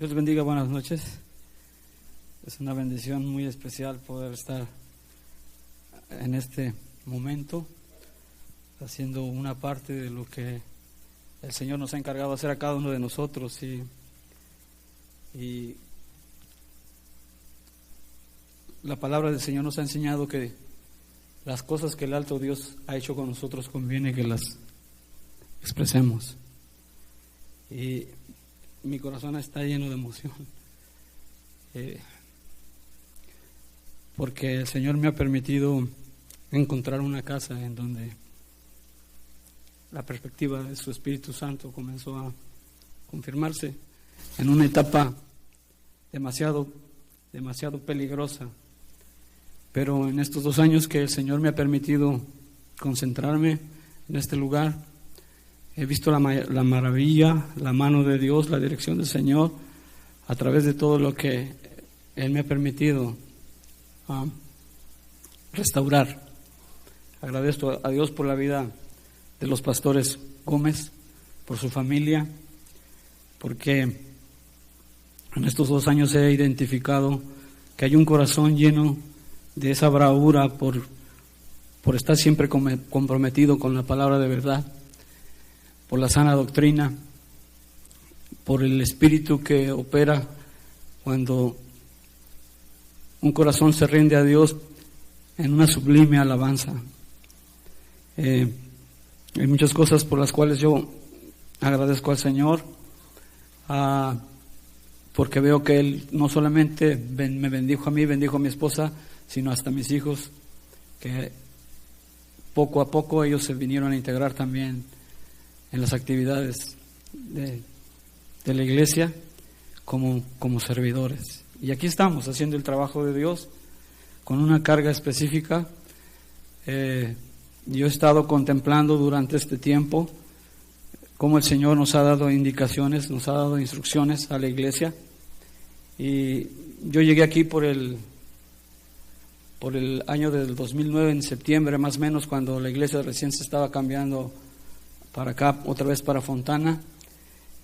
Dios les bendiga, buenas noches. Es una bendición muy especial poder estar en este momento haciendo una parte de lo que el Señor nos ha encargado de hacer a cada uno de nosotros y la palabra del Señor nos ha enseñado que las cosas que el alto Dios ha hecho con nosotros conviene que las expresemos, y mi corazón está lleno de emoción porque el Señor me ha permitido encontrar una casa en donde la perspectiva de su Espíritu Santo comenzó a confirmarse en una etapa demasiado peligrosa. Pero en estos 2 años que el Señor me ha permitido concentrarme en este lugar, he visto la maravilla, la mano de Dios, la dirección del Señor a través de todo lo que Él me ha permitido restaurar. Agradezco a Dios por la vida de los pastores Gómez, por su familia, porque en estos 2 años he identificado que hay un corazón lleno de esa bravura por estar siempre comprometido con la palabra de verdad, por la sana doctrina, por el espíritu que opera cuando un corazón se rinde a Dios en una sublime alabanza. Hay muchas cosas por las cuales yo agradezco al Señor, porque veo que Él no solamente me bendijo a mí, bendijo a mi esposa, sino hasta mis hijos, que poco a poco ellos se vinieron a integrar también en las actividades de la iglesia como servidores. Y aquí estamos haciendo el trabajo de Dios con una carga específica. Yo he estado contemplando durante este tiempo cómo el Señor nos ha dado indicaciones, nos ha dado instrucciones a la iglesia. Y yo llegué aquí por el año del 2009, en septiembre más o menos, cuando la iglesia recién se estaba cambiando para acá, otra vez para Fontana.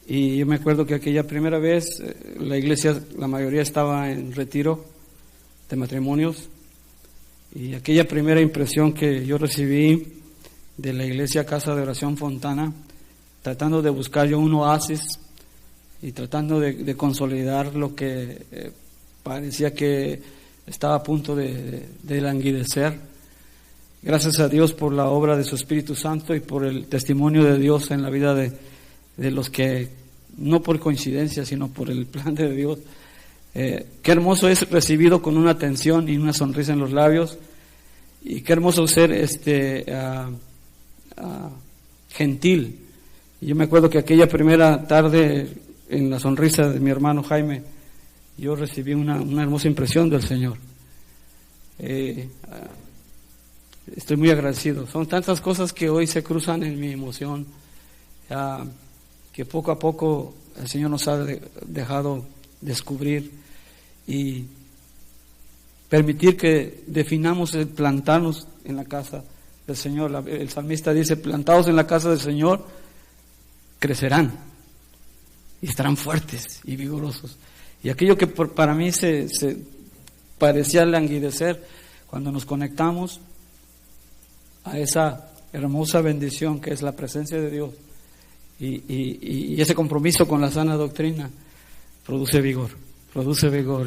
Y yo me acuerdo que aquella primera vez la iglesia, la mayoría estaba en retiro de matrimonios, y aquella primera impresión que yo recibí de la iglesia Casa de Oración Fontana, tratando de buscar yo un oasis y tratando de consolidar lo que parecía que estaba a punto de languidecer. Gracias a Dios por la obra de su Espíritu Santo y por el testimonio de Dios en la vida de los que, no por coincidencia, sino por el plan de Dios. Qué hermoso es recibido con una atención y una sonrisa en los labios, y qué hermoso ser gentil. Y yo me acuerdo que aquella primera tarde, en la sonrisa de mi hermano Jaime, yo recibí una hermosa impresión del Señor. Estoy muy agradecido. Son tantas cosas que hoy se cruzan en mi emoción, que poco a poco el Señor nos ha dejado descubrir y permitir que definamos el plantarnos en la casa del Señor. El salmista dice: plantados en la casa del Señor, crecerán y estarán fuertes y vigorosos. Y aquello que para mí se parecía languidecer, cuando nos conectamos a esa hermosa bendición que es la presencia de Dios y ese compromiso con la sana doctrina, produce vigor,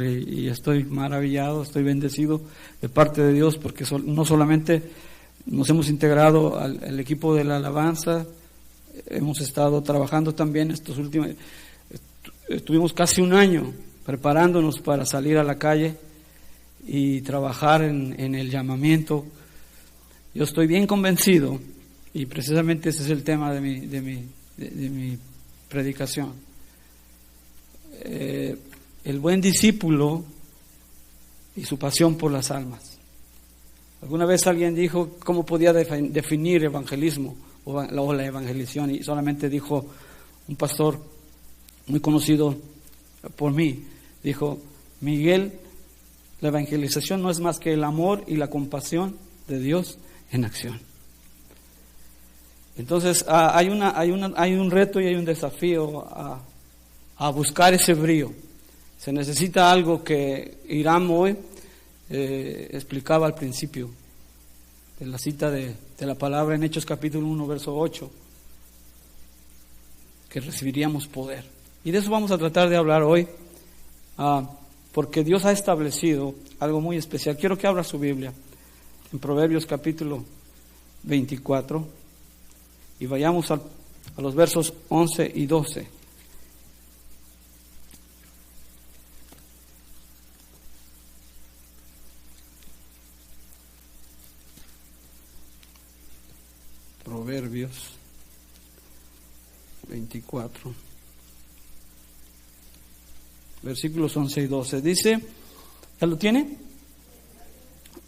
y estoy maravillado, estoy bendecido de parte de Dios, porque no solamente nos hemos integrado al equipo de la alabanza, hemos estado trabajando también estuvimos casi 1 año preparándonos para salir a la calle y trabajar en el llamamiento. Yo estoy bien convencido, y precisamente ese es el tema de mi predicación. El buen discípulo y su pasión por las almas. Alguna vez alguien dijo cómo podía definir evangelismo o la evangelización, y solamente dijo un pastor muy conocido por mí, dijo: Miguel, la evangelización no es más que el amor y la compasión de Dios en acción. Entonces hay un reto y hay un desafío a buscar ese brillo. Se necesita algo que Irán hoy explicaba al principio de la cita de la palabra en Hechos capítulo 1, verso 8, que recibiríamos poder. Y de eso vamos a tratar de hablar hoy, porque Dios ha establecido algo muy especial. Quiero que abra su Biblia en Proverbios capítulo 24 y vayamos a los versos 11 y 12. Proverbios 24, versículos 11 y 12. Dice, ¿ya lo tiene?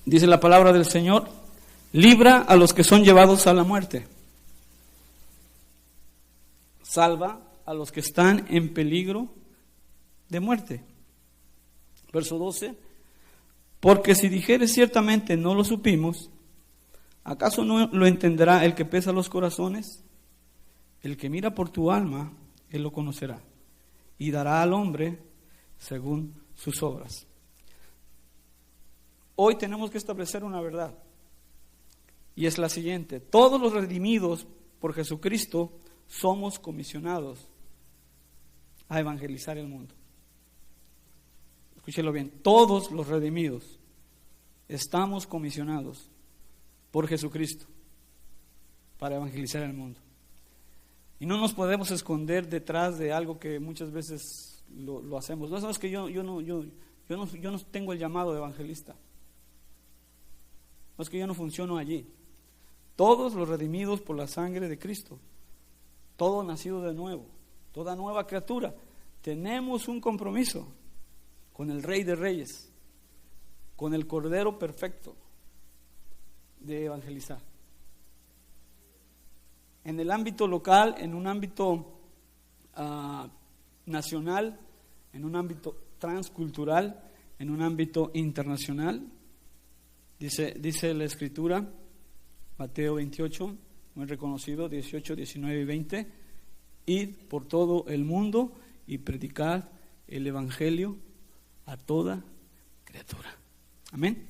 Dice la palabra del Señor: libra a los que son llevados a la muerte, salva a los que están en peligro de muerte. Verso 12: porque si dijeres ciertamente no lo supimos, ¿acaso no lo entenderá el que pesa los corazones? El que mira por tu alma, él lo conocerá, y dará al hombre según sus obras. Hoy tenemos que establecer una verdad, y es la siguiente: todos los redimidos por Jesucristo somos comisionados a evangelizar el mundo. Escúchelo bien, todos los redimidos estamos comisionados por Jesucristo para evangelizar el mundo. Y no nos podemos esconder detrás de algo que muchas veces lo hacemos. No sabes que yo no tengo el llamado de evangelista. No es que yo no funciono allí. Todos los redimidos por la sangre de Cristo, todo nacido de nuevo, toda nueva criatura, tenemos un compromiso con el Rey de Reyes, con el Cordero perfecto, de evangelizar. En el ámbito local, en un ámbito nacional, en un ámbito transcultural, en un ámbito internacional. Dice la Escritura, Mateo 28, muy reconocido, 18, 19 y 20: id por todo el mundo y predicad el Evangelio a toda criatura. Amén.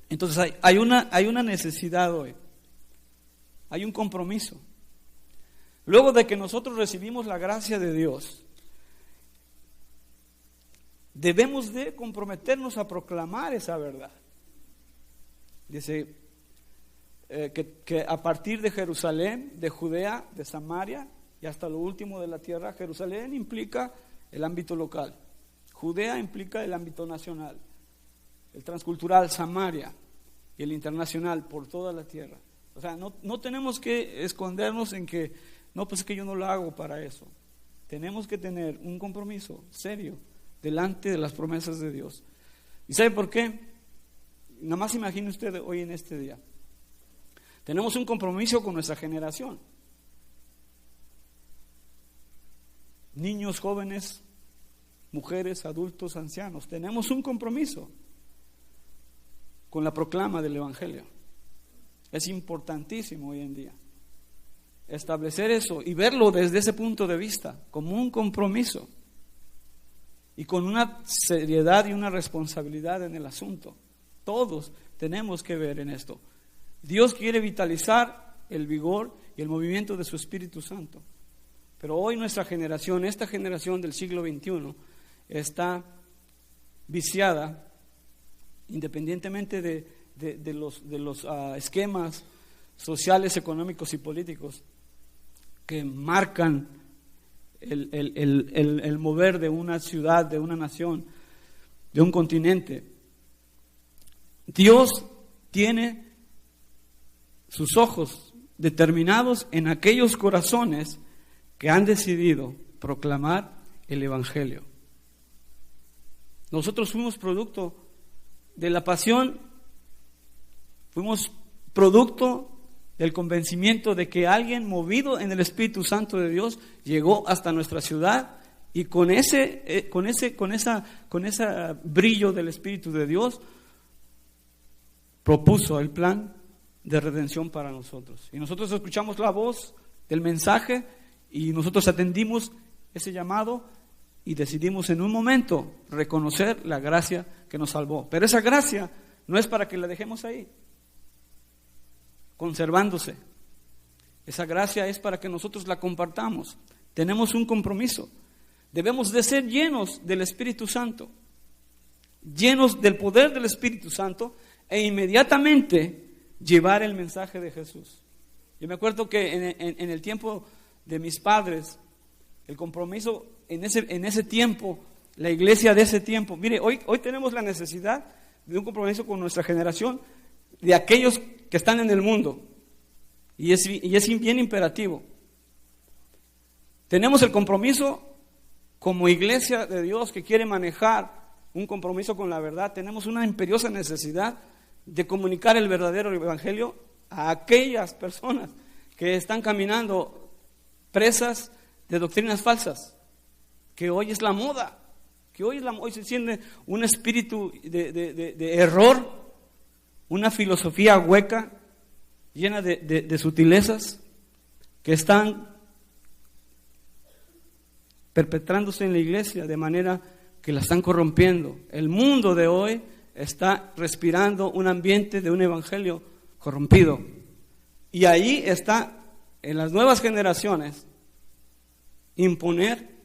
Entonces hay una necesidad hoy, hay un compromiso. Luego de que nosotros recibimos la gracia de Dios, debemos de comprometernos a proclamar esa verdad. Dice que a partir de Jerusalén, de Judea, de Samaria y hasta lo último de la tierra. Jerusalén implica el ámbito local, Judea implica el ámbito nacional, el transcultural Samaria y el internacional por toda la tierra. O sea, no tenemos que escondernos en que no, pues es que yo no lo hago para eso. Tenemos que tener un compromiso serio delante de las promesas de Dios. ¿Y sabe por qué? Nada más imagine usted hoy en este día. Tenemos un compromiso con nuestra generación. Niños, jóvenes, mujeres, adultos, ancianos. Tenemos un compromiso con la proclama del Evangelio. Es importantísimo hoy en día establecer eso y verlo desde ese punto de vista, como un compromiso y con una seriedad y una responsabilidad en el asunto. Todos tenemos que ver en esto. Dios quiere vitalizar el vigor y el movimiento de su Espíritu Santo. Pero hoy nuestra generación, esta generación del siglo XXI, está viciada, independientemente de los esquemas sociales, económicos y políticos que marcan el mover de una ciudad, de una nación, de un continente. Dios tiene sus ojos determinados en aquellos corazones que han decidido proclamar el Evangelio. Nosotros fuimos producto de la pasión, fuimos producto del convencimiento de que alguien movido en el Espíritu Santo de Dios llegó hasta nuestra ciudad y con ese brillo del Espíritu de Dios propuso el plan de redención para nosotros. Y nosotros escuchamos la voz del mensaje y nosotros atendimos ese llamado y decidimos en un momento reconocer la gracia que nos salvó. Pero esa gracia no es para que la dejemos ahí, conservándose. Esa gracia es para que nosotros la compartamos. Tenemos un compromiso. Debemos de ser llenos del Espíritu Santo, llenos del poder del Espíritu Santo, e inmediatamente llevar el mensaje de Jesús. Yo me acuerdo que en el tiempo de mis padres, el compromiso en ese tiempo, la iglesia de ese tiempo, mire, hoy tenemos la necesidad de un compromiso con nuestra generación, de aquellos que están en el mundo, y es bien imperativo. Tenemos el compromiso como iglesia de Dios que quiere manejar un compromiso con la verdad. Tenemos una imperiosa necesidad de comunicar el verdadero evangelio a aquellas personas que están caminando presas de doctrinas falsas, que hoy es la moda, hoy se siente un espíritu de error, una filosofía hueca, llena de sutilezas, que están perpetrándose en la iglesia de manera que la están corrompiendo. El mundo de hoy está respirando un ambiente de un evangelio corrompido. Y ahí está, en las nuevas generaciones, imponer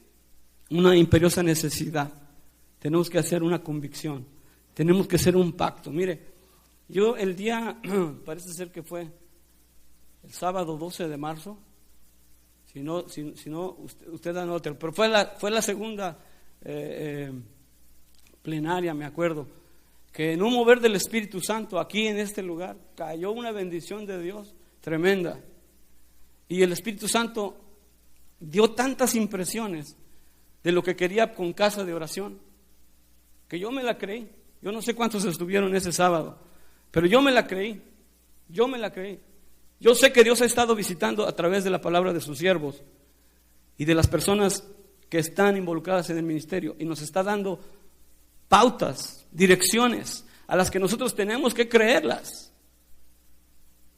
una imperiosa necesidad. Tenemos que hacer una convicción, tenemos que hacer un pacto. Mire, yo el día, parece ser que fue el sábado 12 de marzo, si no usted anota, pero fue la segunda plenaria, me acuerdo, que en un mover del Espíritu Santo aquí en este lugar cayó una bendición de Dios tremenda, y el Espíritu Santo dio tantas impresiones de lo que quería con casa de oración, que yo me la creí. Yo no sé cuántos estuvieron ese sábado, pero yo me la creí. Yo sé que Dios ha estado visitando a través de la palabra de sus siervos y de las personas que están involucradas en el ministerio, y nos está dando pautas, direcciones a las que nosotros tenemos que creerlas,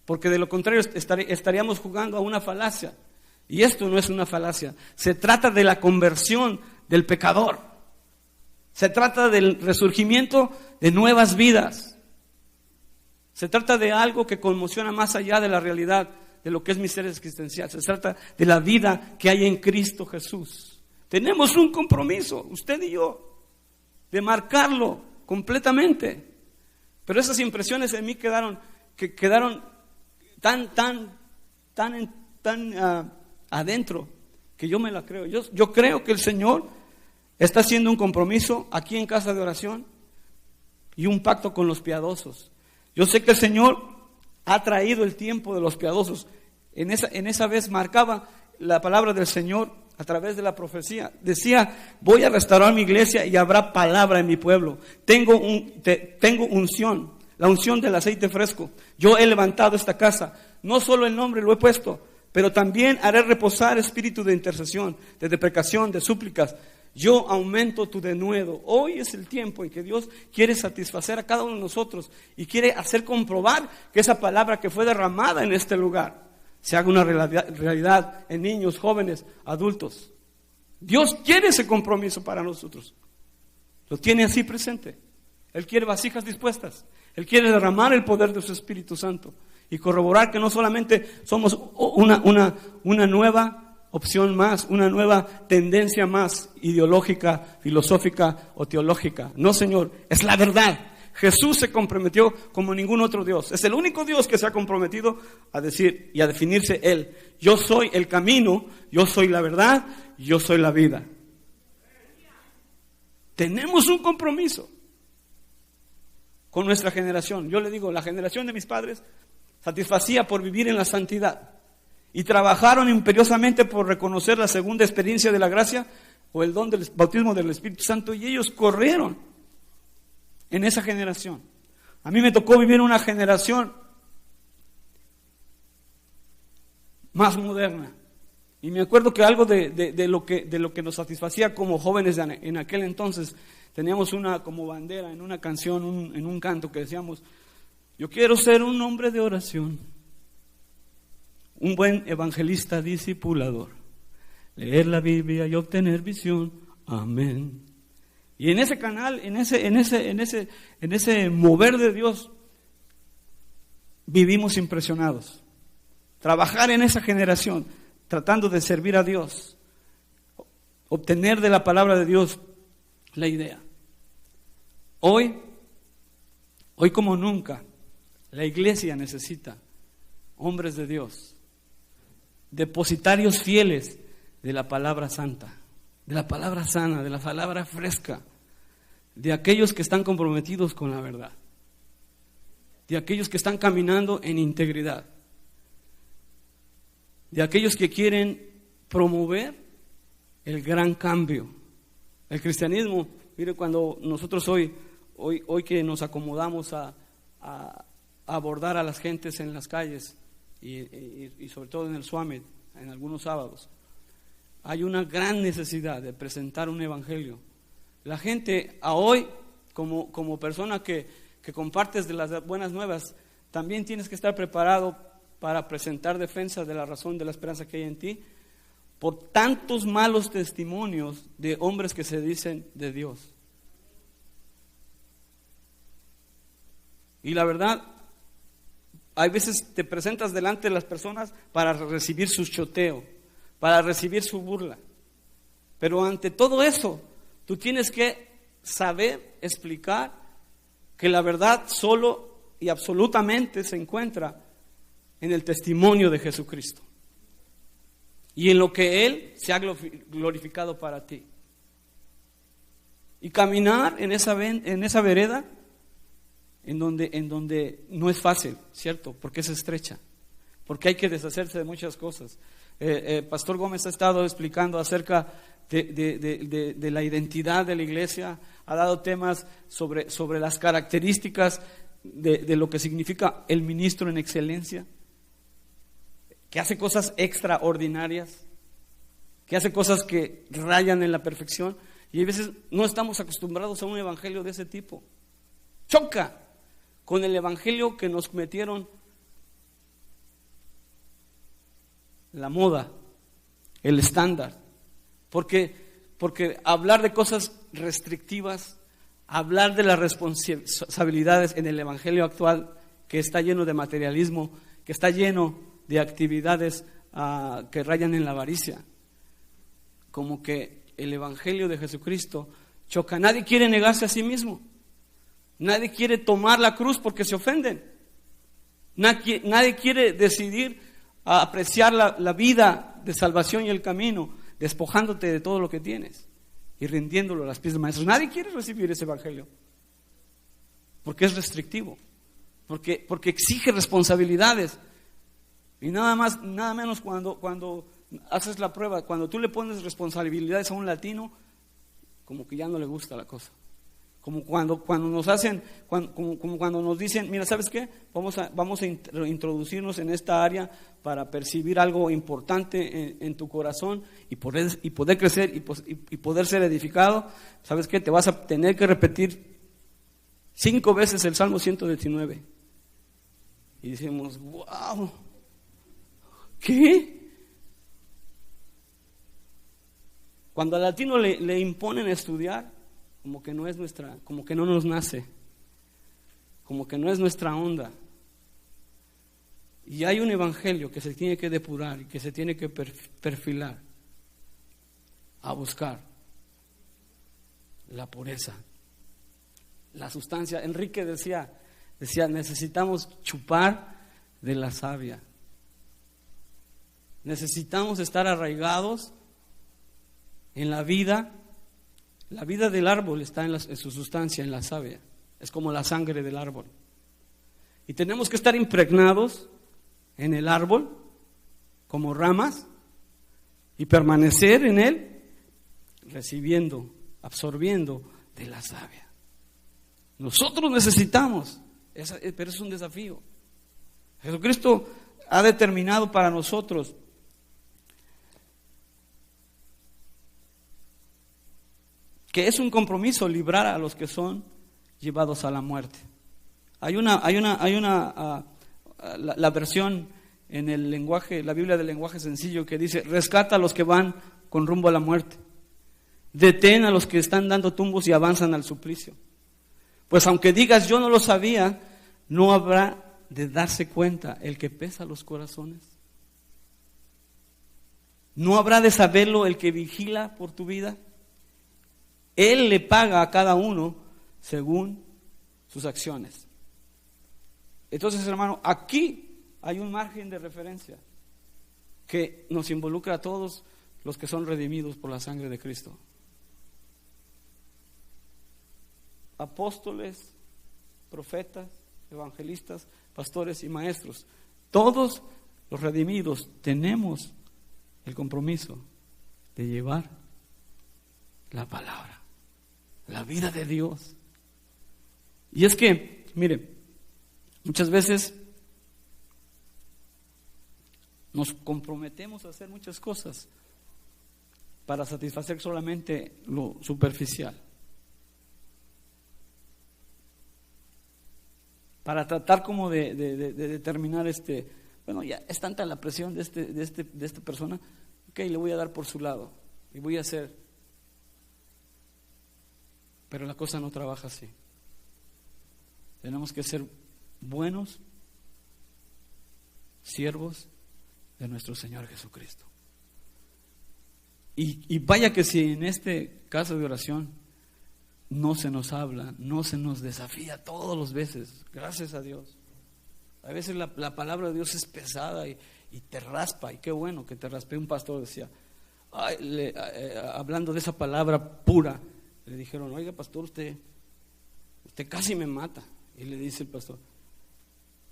porque de lo contrario estaríamos jugando a una falacia, y esto no es una falacia. Se trata de la conversión del pecador, se trata del resurgimiento de nuevas vidas. Se trata de algo que conmociona más allá de la realidad de lo que es mi ser existencial. Se trata de la vida que hay en Cristo Jesús. Tenemos un compromiso, usted y yo, de marcarlo completamente. Pero esas impresiones en mí quedaron tan adentro, que yo me la creo. Yo creo que el Señor está haciendo un compromiso aquí en casa de oración y un pacto con los piadosos. Yo sé que el Señor ha traído el tiempo de los piadosos. En esa vez marcaba la palabra del Señor a través de la profecía. Decía: voy a restaurar mi iglesia y habrá palabra en mi pueblo. Tengo unción, la unción del aceite fresco. Yo he levantado esta casa. No solo el nombre lo he puesto, pero también haré reposar espíritu de intercesión, de deprecación, de súplicas. Yo aumento tu denuedo. Hoy es el tiempo en que Dios quiere satisfacer a cada uno de nosotros y quiere hacer comprobar que esa palabra que fue derramada en este lugar se haga una realidad en niños, jóvenes, adultos. Dios quiere ese compromiso para nosotros. Lo tiene así presente. Él quiere vasijas dispuestas. Él quiere derramar el poder de su Espíritu Santo y corroborar que no solamente somos una nueva opción más, una nueva tendencia más ideológica, filosófica o teológica. No, Señor, es la verdad. Jesús se comprometió como ningún otro Dios. Es el único Dios que se ha comprometido a decir y a definirse Él: yo soy el camino, yo soy la verdad, yo soy la vida. Tenemos un compromiso con nuestra generación. Yo le digo, la generación de mis padres satisfacía por vivir en la santidad y trabajaron imperiosamente por reconocer la segunda experiencia de la gracia o el don del bautismo del Espíritu Santo, y ellos corrieron en esa generación. A mí me tocó vivir una generación más moderna, y me acuerdo que algo de lo que nos satisfacía como jóvenes en aquel entonces, teníamos una como bandera en una canción, en un canto que decíamos: yo quiero ser un hombre de oración, un buen evangelista discipulador, leer la Biblia y obtener visión, Amén. Y en ese canal, en ese mover de Dios, vivimos impresionados. Trabajar en esa generación, tratando de servir a Dios, obtener de la palabra de Dios la idea. Hoy como nunca, la iglesia necesita hombres de Dios, depositarios fieles de la palabra santa, de la palabra sana, de la palabra fresca, de aquellos que están comprometidos con la verdad, de aquellos que están caminando en integridad, de aquellos que quieren promover el gran cambio. El cristianismo, mire, cuando nosotros hoy que nos acomodamos a abordar a las gentes en las calles y sobre todo en el Summit, en algunos sábados, hay una gran necesidad de presentar un evangelio. La gente a hoy, como persona que compartes de las buenas nuevas, también tienes que estar preparado para presentar defensa de la razón de la esperanza que hay en ti, por tantos malos testimonios de hombres que se dicen de Dios. Y la verdad, hay veces te presentas delante de las personas para recibir su choteo, para recibir su burla. Pero ante todo eso, tú tienes que saber explicar que la verdad solo y absolutamente se encuentra en el testimonio de Jesucristo y en lo que Él se ha glorificado para ti. Y caminar en esa vereda en donde no es fácil, ¿cierto? Porque es estrecha, porque hay que deshacerse de muchas cosas. Pastor Gómez ha estado explicando acerca de la identidad de la iglesia, ha dado temas sobre las características de lo que significa el ministro en excelencia, que hace cosas extraordinarias, que hace cosas que rayan en la perfección, y a veces no estamos acostumbrados a un evangelio de ese tipo. Choca con el evangelio que nos metieron la moda, el estándar, porque hablar de cosas restrictivas, hablar de las responsabilidades en el evangelio actual, que está lleno de materialismo, que está lleno de actividades que rayan en la avaricia, como que el evangelio de Jesucristo choca. Nadie quiere negarse a sí mismo, nadie quiere tomar la cruz porque se ofenden, nadie quiere decidir apreciar la vida de salvación y el camino, despojándote de todo lo que tienes y rindiéndolo a los pies del maestro. Nadie quiere recibir ese evangelio porque es restrictivo, porque exige responsabilidades. Y nada menos cuando haces la prueba, cuando tú le pones responsabilidades a un latino, como que ya no le gusta la cosa. Como cuando nos hacen, como cuando nos dicen, mira, ¿sabes qué? Vamos a introducirnos en esta área para percibir algo importante en tu corazón y poder crecer y poder ser edificado. ¿Sabes qué? Te vas a tener que repetir 5 veces el Salmo 119. Y decimos, wow, ¿qué? Cuando al latino le imponen estudiar, como que no nos nace, como que no es nuestra onda. Y hay un evangelio que se tiene que depurar y que se tiene que perfilar, a buscar la pureza, la sustancia. Enrique decía, necesitamos chupar de la savia. Necesitamos estar arraigados en la vida. La vida del árbol está en su sustancia, en la savia. Es como la sangre del árbol. Y tenemos que estar impregnados en el árbol como ramas y permanecer en él, recibiendo, absorbiendo de la savia. Nosotros necesitamos, pero es un desafío. Jesucristo ha determinado para nosotros que es un compromiso librar a los que son llevados a la muerte. Hay una la versión en el lenguaje, la Biblia del lenguaje sencillo, que dice: rescata a los que van con rumbo a la muerte. Detén a los que están dando tumbos y avanzan al suplicio. Pues aunque digas yo no lo sabía, no habrá de darse cuenta el que pesa los corazones. No habrá de saberlo el que vigila por tu vida. Él le paga a cada uno según sus acciones. Entonces, hermano, aquí hay un margen de referencia que nos involucra a todos los que son redimidos por la sangre de Cristo. Apóstoles, profetas, evangelistas, pastores y maestros. Todos los redimidos tenemos el compromiso de llevar la palabra, la vida de Dios. Y es que, mire, muchas veces nos comprometemos a hacer muchas cosas para satisfacer solamente lo superficial, para tratar como de determinar bueno, ya es tanta la presión de esta persona, ok, le voy a dar por su lado y voy a hacer. Pero la cosa no trabaja así. Tenemos que ser buenos siervos de nuestro Señor Jesucristo. Y vaya que si en este caso de oración no se nos habla, no se nos desafía todas las veces, gracias a Dios. A veces la palabra de Dios es pesada y te raspa, y qué bueno que te raspe. Un pastor decía, hablando de esa palabra pura, le dijeron, oiga pastor, usted casi me mata. Y le dice el pastor,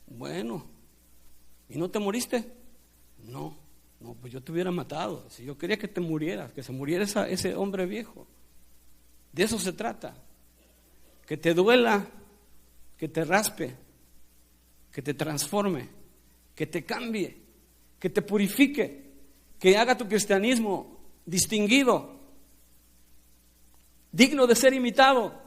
bueno, ¿y no te moriste? No, pues yo te hubiera matado. Si yo quería que te murieras, que se muriera ese hombre viejo. De eso se trata, que te duela, que te raspe, que te transforme, que te cambie, que te purifique, que haga tu cristianismo distinguido, digno de ser imitado.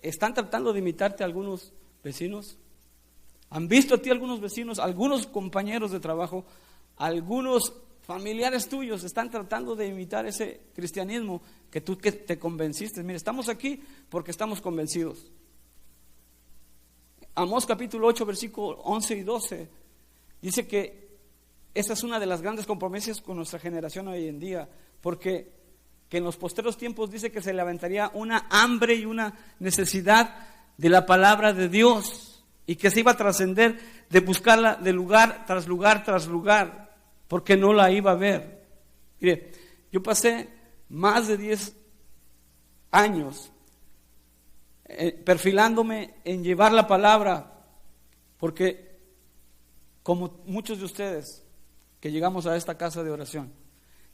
¿Están tratando de imitarte algunos vecinos? ¿Han visto a ti algunos vecinos, algunos compañeros de trabajo, algunos familiares tuyos están tratando de imitar ese cristianismo que tú que te convenciste? Mire, estamos aquí porque estamos convencidos. Amós capítulo 8, versículo 11 y 12 dice que esta es una de las grandes compromisos con nuestra generación hoy en día, porque que en los postreros tiempos dice que se levantaría una hambre y una necesidad de la palabra de Dios, y que se iba a trascender de buscarla de lugar tras lugar tras lugar, porque no la iba a ver. Mire, yo pasé más de 10 años perfilándome en llevar la palabra, porque como muchos de ustedes que llegamos a esta casa de oración,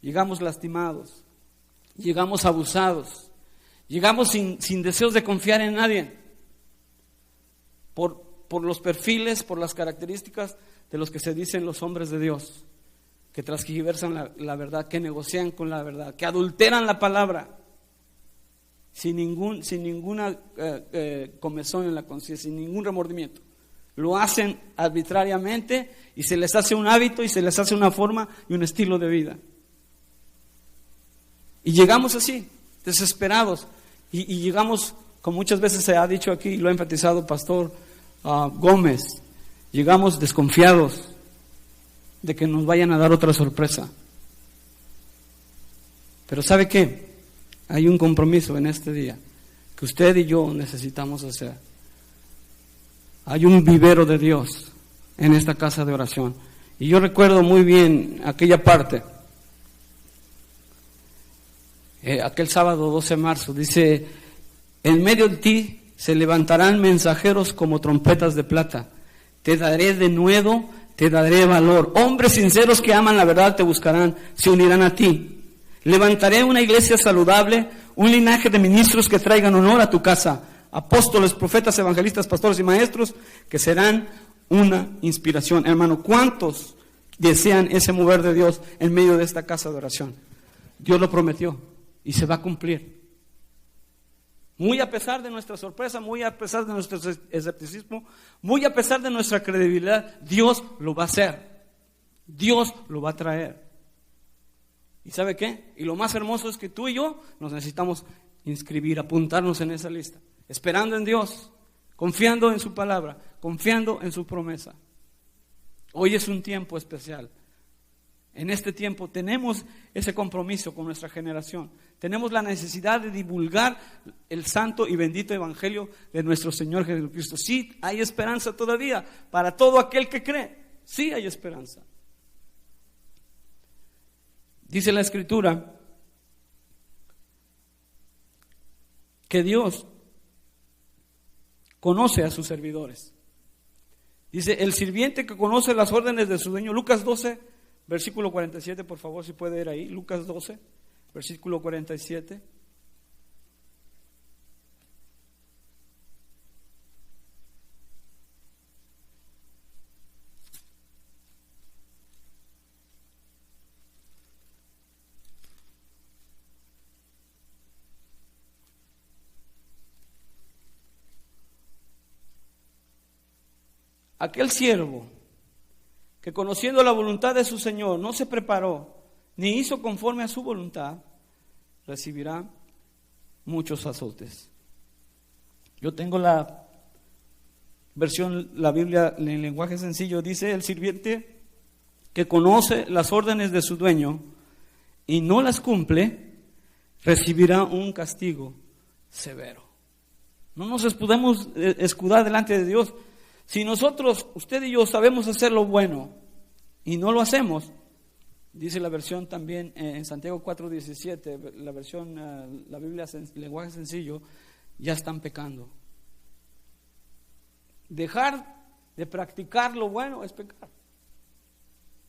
llegamos lastimados, llegamos abusados, llegamos sin deseos de confiar en nadie, por los perfiles, por las características de los que se dicen los hombres de Dios, que transgiversan la verdad, que negocian con la verdad, que adulteran la palabra, sin ninguna comezón en la conciencia, sin ningún remordimiento. Lo hacen arbitrariamente y se les hace un hábito y se les hace una forma y un estilo de vida. Y llegamos así, desesperados, y llegamos, como muchas veces se ha dicho aquí, y lo ha enfatizado Pastor Gómez, llegamos desconfiados de que nos vayan a dar otra sorpresa. Pero ¿sabe qué? Hay un compromiso en este día que usted y yo necesitamos hacer. Hay un vivero de Dios en esta casa de oración. Y yo recuerdo muy bien aquella parte, aquel sábado 12 de marzo, dice, en medio de ti se levantarán mensajeros como trompetas de plata. Te daré denuedo, te daré valor. Hombres sinceros que aman la verdad te buscarán, se unirán a ti. Levantaré una iglesia saludable, un linaje de ministros que traigan honor a tu casa. Apóstoles, profetas, evangelistas, pastores y maestros que serán una inspiración. Hermano, ¿cuántos desean ese mover de Dios en medio de esta casa de oración? Dios lo prometió y se va a cumplir. Muy a pesar de nuestra sorpresa, muy a pesar de nuestro escepticismo, muy a pesar de nuestra credibilidad, Dios lo va a hacer. Dios lo va a traer. ¿Y sabe qué? Y lo más hermoso es que tú y yo nos necesitamos inscribir, apuntarnos en esa lista, esperando en Dios, confiando en su palabra, confiando en su promesa. Hoy es un tiempo especial. En este tiempo tenemos ese compromiso con nuestra generación. Tenemos la necesidad de divulgar el santo y bendito evangelio de nuestro Señor Jesucristo. Sí, hay esperanza todavía para todo aquel que cree. Sí hay esperanza. Dice la Escritura que Dios conoce a sus servidores. Dice, el sirviente que conoce las órdenes de su dueño. Lucas 12, versículo 47, por favor, si puede ir ahí. Lucas 12, versículo 47. Aquel siervo que conociendo la voluntad de su Señor no se preparó ni hizo conforme a su voluntad, recibirá muchos azotes. Yo tengo la versión, la Biblia en lenguaje sencillo, dice: el sirviente que conoce las órdenes de su dueño y no las cumple, recibirá un castigo severo. No nos podemos escudar delante de Dios. Si nosotros, usted y yo, sabemos hacer lo bueno y no lo hacemos, dice la versión también en Santiago 4:17, la versión, la Biblia en lenguaje sencillo, ya están pecando. Dejar de practicar lo bueno es pecar.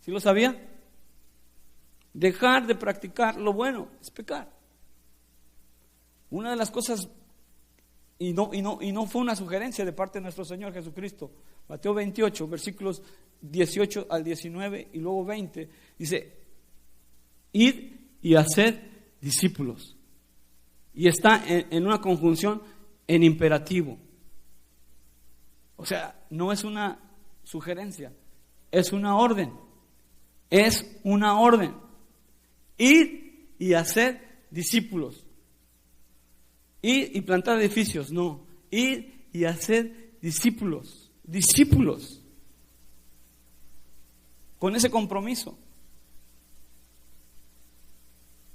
¿Sí lo sabía? Dejar de practicar lo bueno es pecar. Una de las cosas, y no fue una sugerencia de parte de nuestro Señor Jesucristo, Mateo 28, versículos 18 al 19 y luego 20, dice: id y haced discípulos. Y está en una conjunción en imperativo. O sea, no es una sugerencia, es una orden. Es una orden. Id y haced discípulos. Ir y plantar edificios, no. Ir y hacer discípulos. Discípulos. Con ese compromiso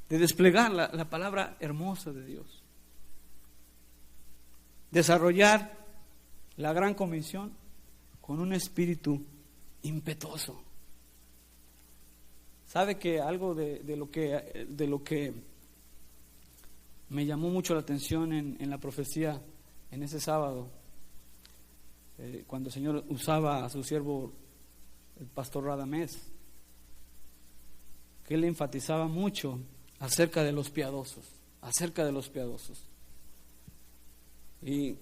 de desplegar la palabra hermosa de Dios. Desarrollar la gran comisión con un espíritu impetuoso. ¿Sabe que algo de lo que me llamó mucho la atención en la profecía en ese sábado, cuando el Señor usaba a su siervo el pastor Radamés, que él enfatizaba mucho acerca de los piadosos, y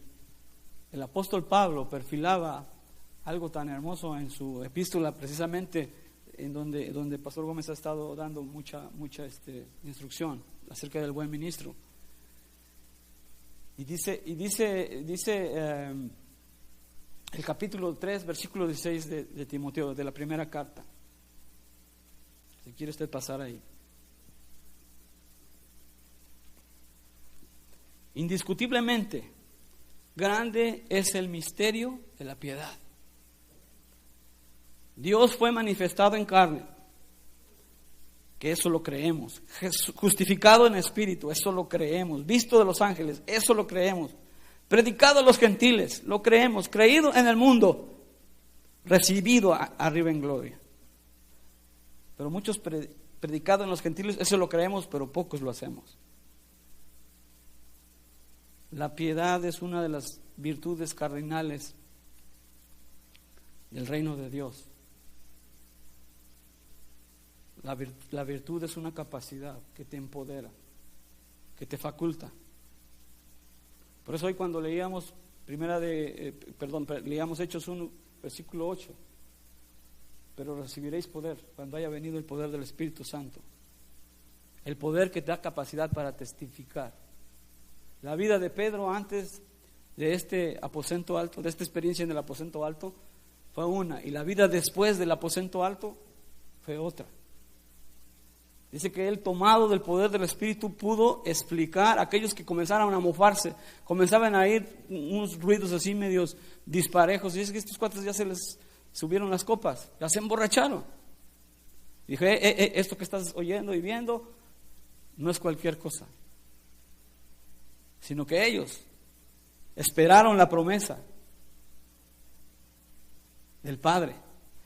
el apóstol Pablo perfilaba algo tan hermoso en su epístola, precisamente en donde el pastor Gómez ha estado dando mucha instrucción acerca del buen ministro. Y dice el capítulo 3, versículo 16 de Timoteo, de la primera carta. Si quiere usted pasar ahí. Indiscutiblemente, grande es el misterio de la piedad. Dios fue manifestado en carne, que eso lo creemos. Justificado en espíritu, eso lo creemos. Visto de los ángeles, eso lo creemos. Predicado a los gentiles, lo creemos. Creído en el mundo, recibido arriba en gloria. Pero muchos predicados en los gentiles, eso lo creemos, pero pocos lo hacemos. La piedad es una de las virtudes cardinales del reino de Dios. La virtud es una capacidad que te empodera, que te faculta. Por eso hoy cuando leíamos leíamos Hechos 1, versículo 8, pero recibiréis poder cuando haya venido el poder del Espíritu Santo. El poder que te da capacidad para testificar. La vida de Pedro antes de este aposento alto, de esta experiencia en el aposento alto, fue una, y la vida después del aposento alto fue otra. Dice que él, tomado del poder del Espíritu, pudo explicar a aquellos que comenzaron a mofarse, comenzaban a ir unos ruidos así medios disparejos. Y dice que estos cuates ya se les subieron las copas, ya se emborracharon. Dije, esto que estás oyendo y viendo no es cualquier cosa, sino que ellos esperaron la promesa del Padre.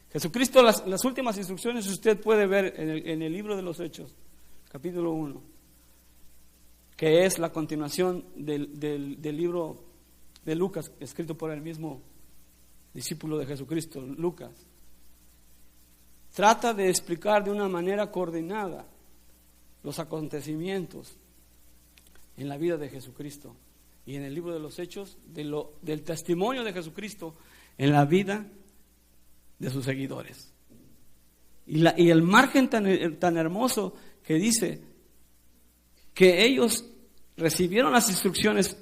Jesucristo, las últimas instrucciones usted puede ver en el libro de los Hechos, capítulo 1, que es la continuación del libro de Lucas, escrito por el mismo discípulo de Jesucristo, Lucas. Trata de explicar de una manera coordinada los acontecimientos en la vida de Jesucristo, y en el libro de los Hechos del testimonio de Jesucristo en la vida de sus seguidores. Y el margen tan hermoso que dice que ellos recibieron las instrucciones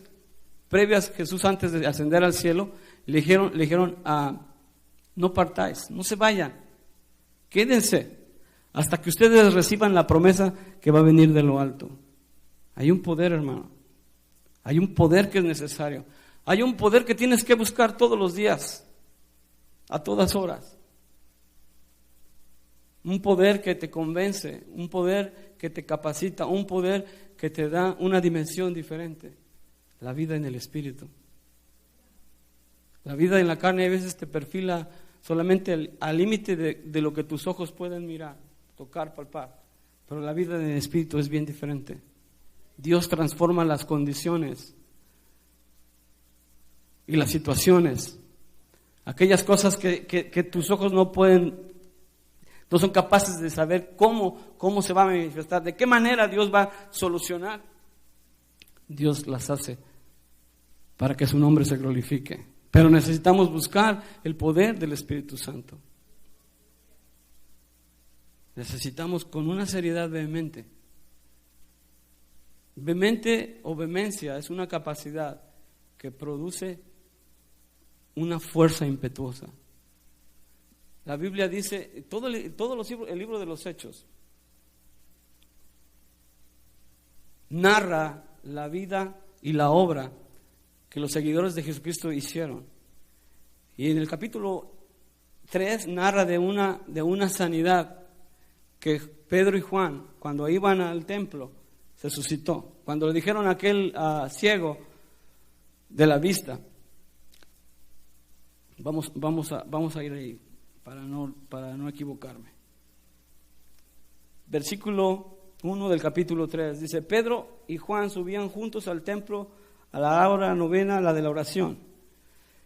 previas. Jesús, antes de ascender al cielo, le dijeron no partáis, no se vayan, quédense hasta que ustedes reciban la promesa que va a venir de lo alto. Hay un poder, hermano, hay un poder que es necesario, hay un poder que tienes que buscar todos los días, a todas horas. Un poder que te convence, un poder que te capacita, un poder que te da una dimensión diferente. La vida en el Espíritu. La vida en la carne a veces te perfila solamente al límite de lo que tus ojos pueden mirar, tocar, palpar. Pero la vida en el Espíritu es bien diferente. Dios transforma las condiciones y las situaciones. Aquellas cosas que tus ojos no son capaces de saber cómo se va a manifestar, de qué manera Dios va a solucionar. Dios las hace para que su nombre se glorifique. Pero necesitamos buscar el poder del Espíritu Santo. Necesitamos con una seriedad vehemente. Vehemente o vehemencia es una capacidad que produce una fuerza impetuosa. La Biblia dice, el libro de los Hechos narra la vida y la obra que los seguidores de Jesucristo hicieron. Y en el capítulo 3 narra de una sanidad que Pedro y Juan, cuando iban al templo, se suscitó. Cuando le dijeron a aquel ciego de la vista, vamos a ir ahí para no equivocarme. Versículo 1 del capítulo 3 dice: Pedro y Juan subían juntos al templo a la hora novena, la de la oración.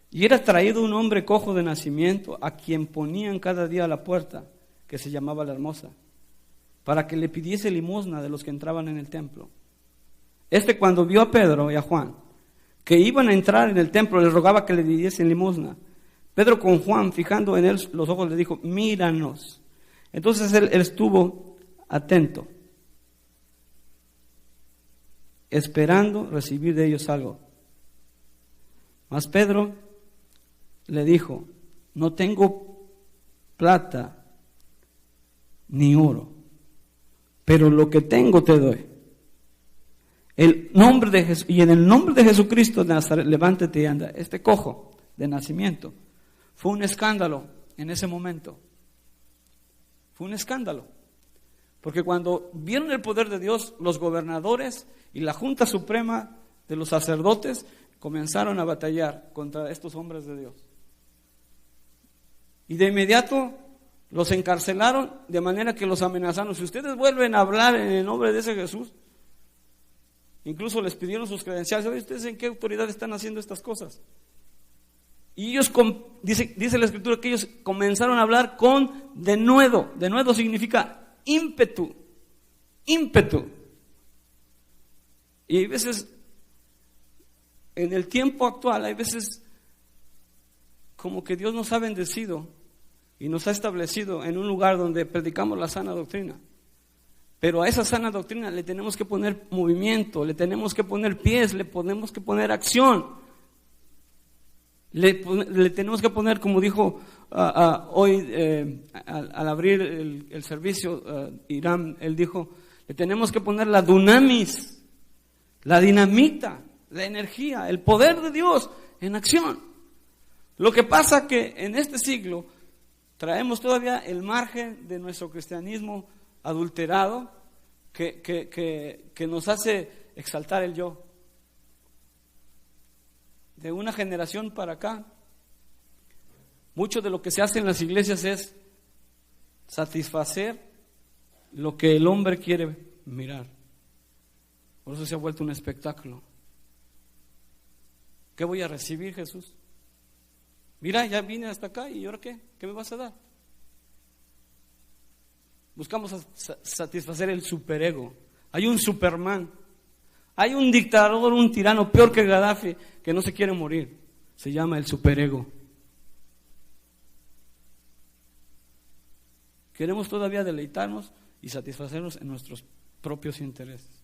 Y era traído un hombre cojo de nacimiento, a quien ponían cada día a la puerta, que se llamaba La Hermosa, para que le pidiese limosna de los que entraban en el templo. Cuando vio a Pedro y a Juan que iban a entrar en el templo, les rogaba que le diesen limosna. Pedro, con Juan fijando en él los ojos, le dijo: míranos. Entonces él estuvo atento, esperando recibir de ellos algo. Mas Pedro le dijo: no tengo plata ni oro, pero lo que tengo te doy. Y en el nombre de Jesucristo de Nazaret, levántate y anda. Este cojo de nacimiento fue un escándalo en ese momento. Fue un escándalo. Porque cuando vieron el poder de Dios, los gobernadores y la Junta Suprema de los sacerdotes comenzaron a batallar contra estos hombres de Dios. Y de inmediato los encarcelaron, de manera que los amenazaron: si ustedes vuelven a hablar en el nombre de ese Jesús. Incluso les pidieron sus credenciales. ¿Saben ustedes en qué autoridad están haciendo estas cosas? Y ellos, dice la Escritura, que ellos comenzaron a hablar con denuedo. Denuedo significa ímpetu. Y hay veces, en el tiempo actual, hay veces como que Dios nos ha bendecido y nos ha establecido en un lugar donde predicamos la sana doctrina. Pero a esa sana doctrina le tenemos que poner movimiento, le tenemos que poner pies, le tenemos que poner acción. Le tenemos que poner, como dijo hoy al abrir el servicio, Irán, él dijo, le tenemos que poner la dunamis, la dinamita, la energía, el poder de Dios en acción. Lo que pasa que en este siglo traemos todavía el margen de nuestro cristianismo adulterado que nos hace exaltar el yo. De una generación para acá, mucho de lo que se hace en las iglesias es satisfacer lo que el hombre quiere mirar. Por eso se ha vuelto un espectáculo. ¿Qué voy a recibir, Jesús? Mira, ya vine hasta acá y ¿ahora qué? ¿Qué me vas a dar? Buscamos satisfacer el superego. Hay un Superman, hay un dictador, un tirano peor que Gaddafi que no se quiere morir. Se llama el superego. Queremos todavía deleitarnos y satisfacernos en nuestros propios intereses.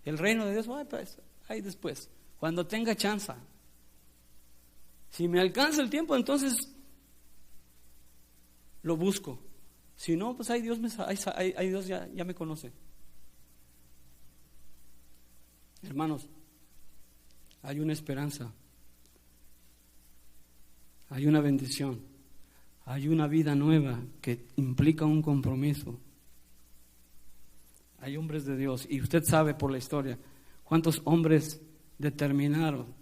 El reino de Dios, pues, ahí después, cuando tenga chance. Si me alcanza el tiempo, entonces lo busco. Si no, pues ahí Dios, Dios ya me conoce. Hermanos, hay una esperanza, hay una bendición, hay una vida nueva que implica un compromiso. Hay hombres de Dios, y usted sabe por la historia cuántos hombres determinaron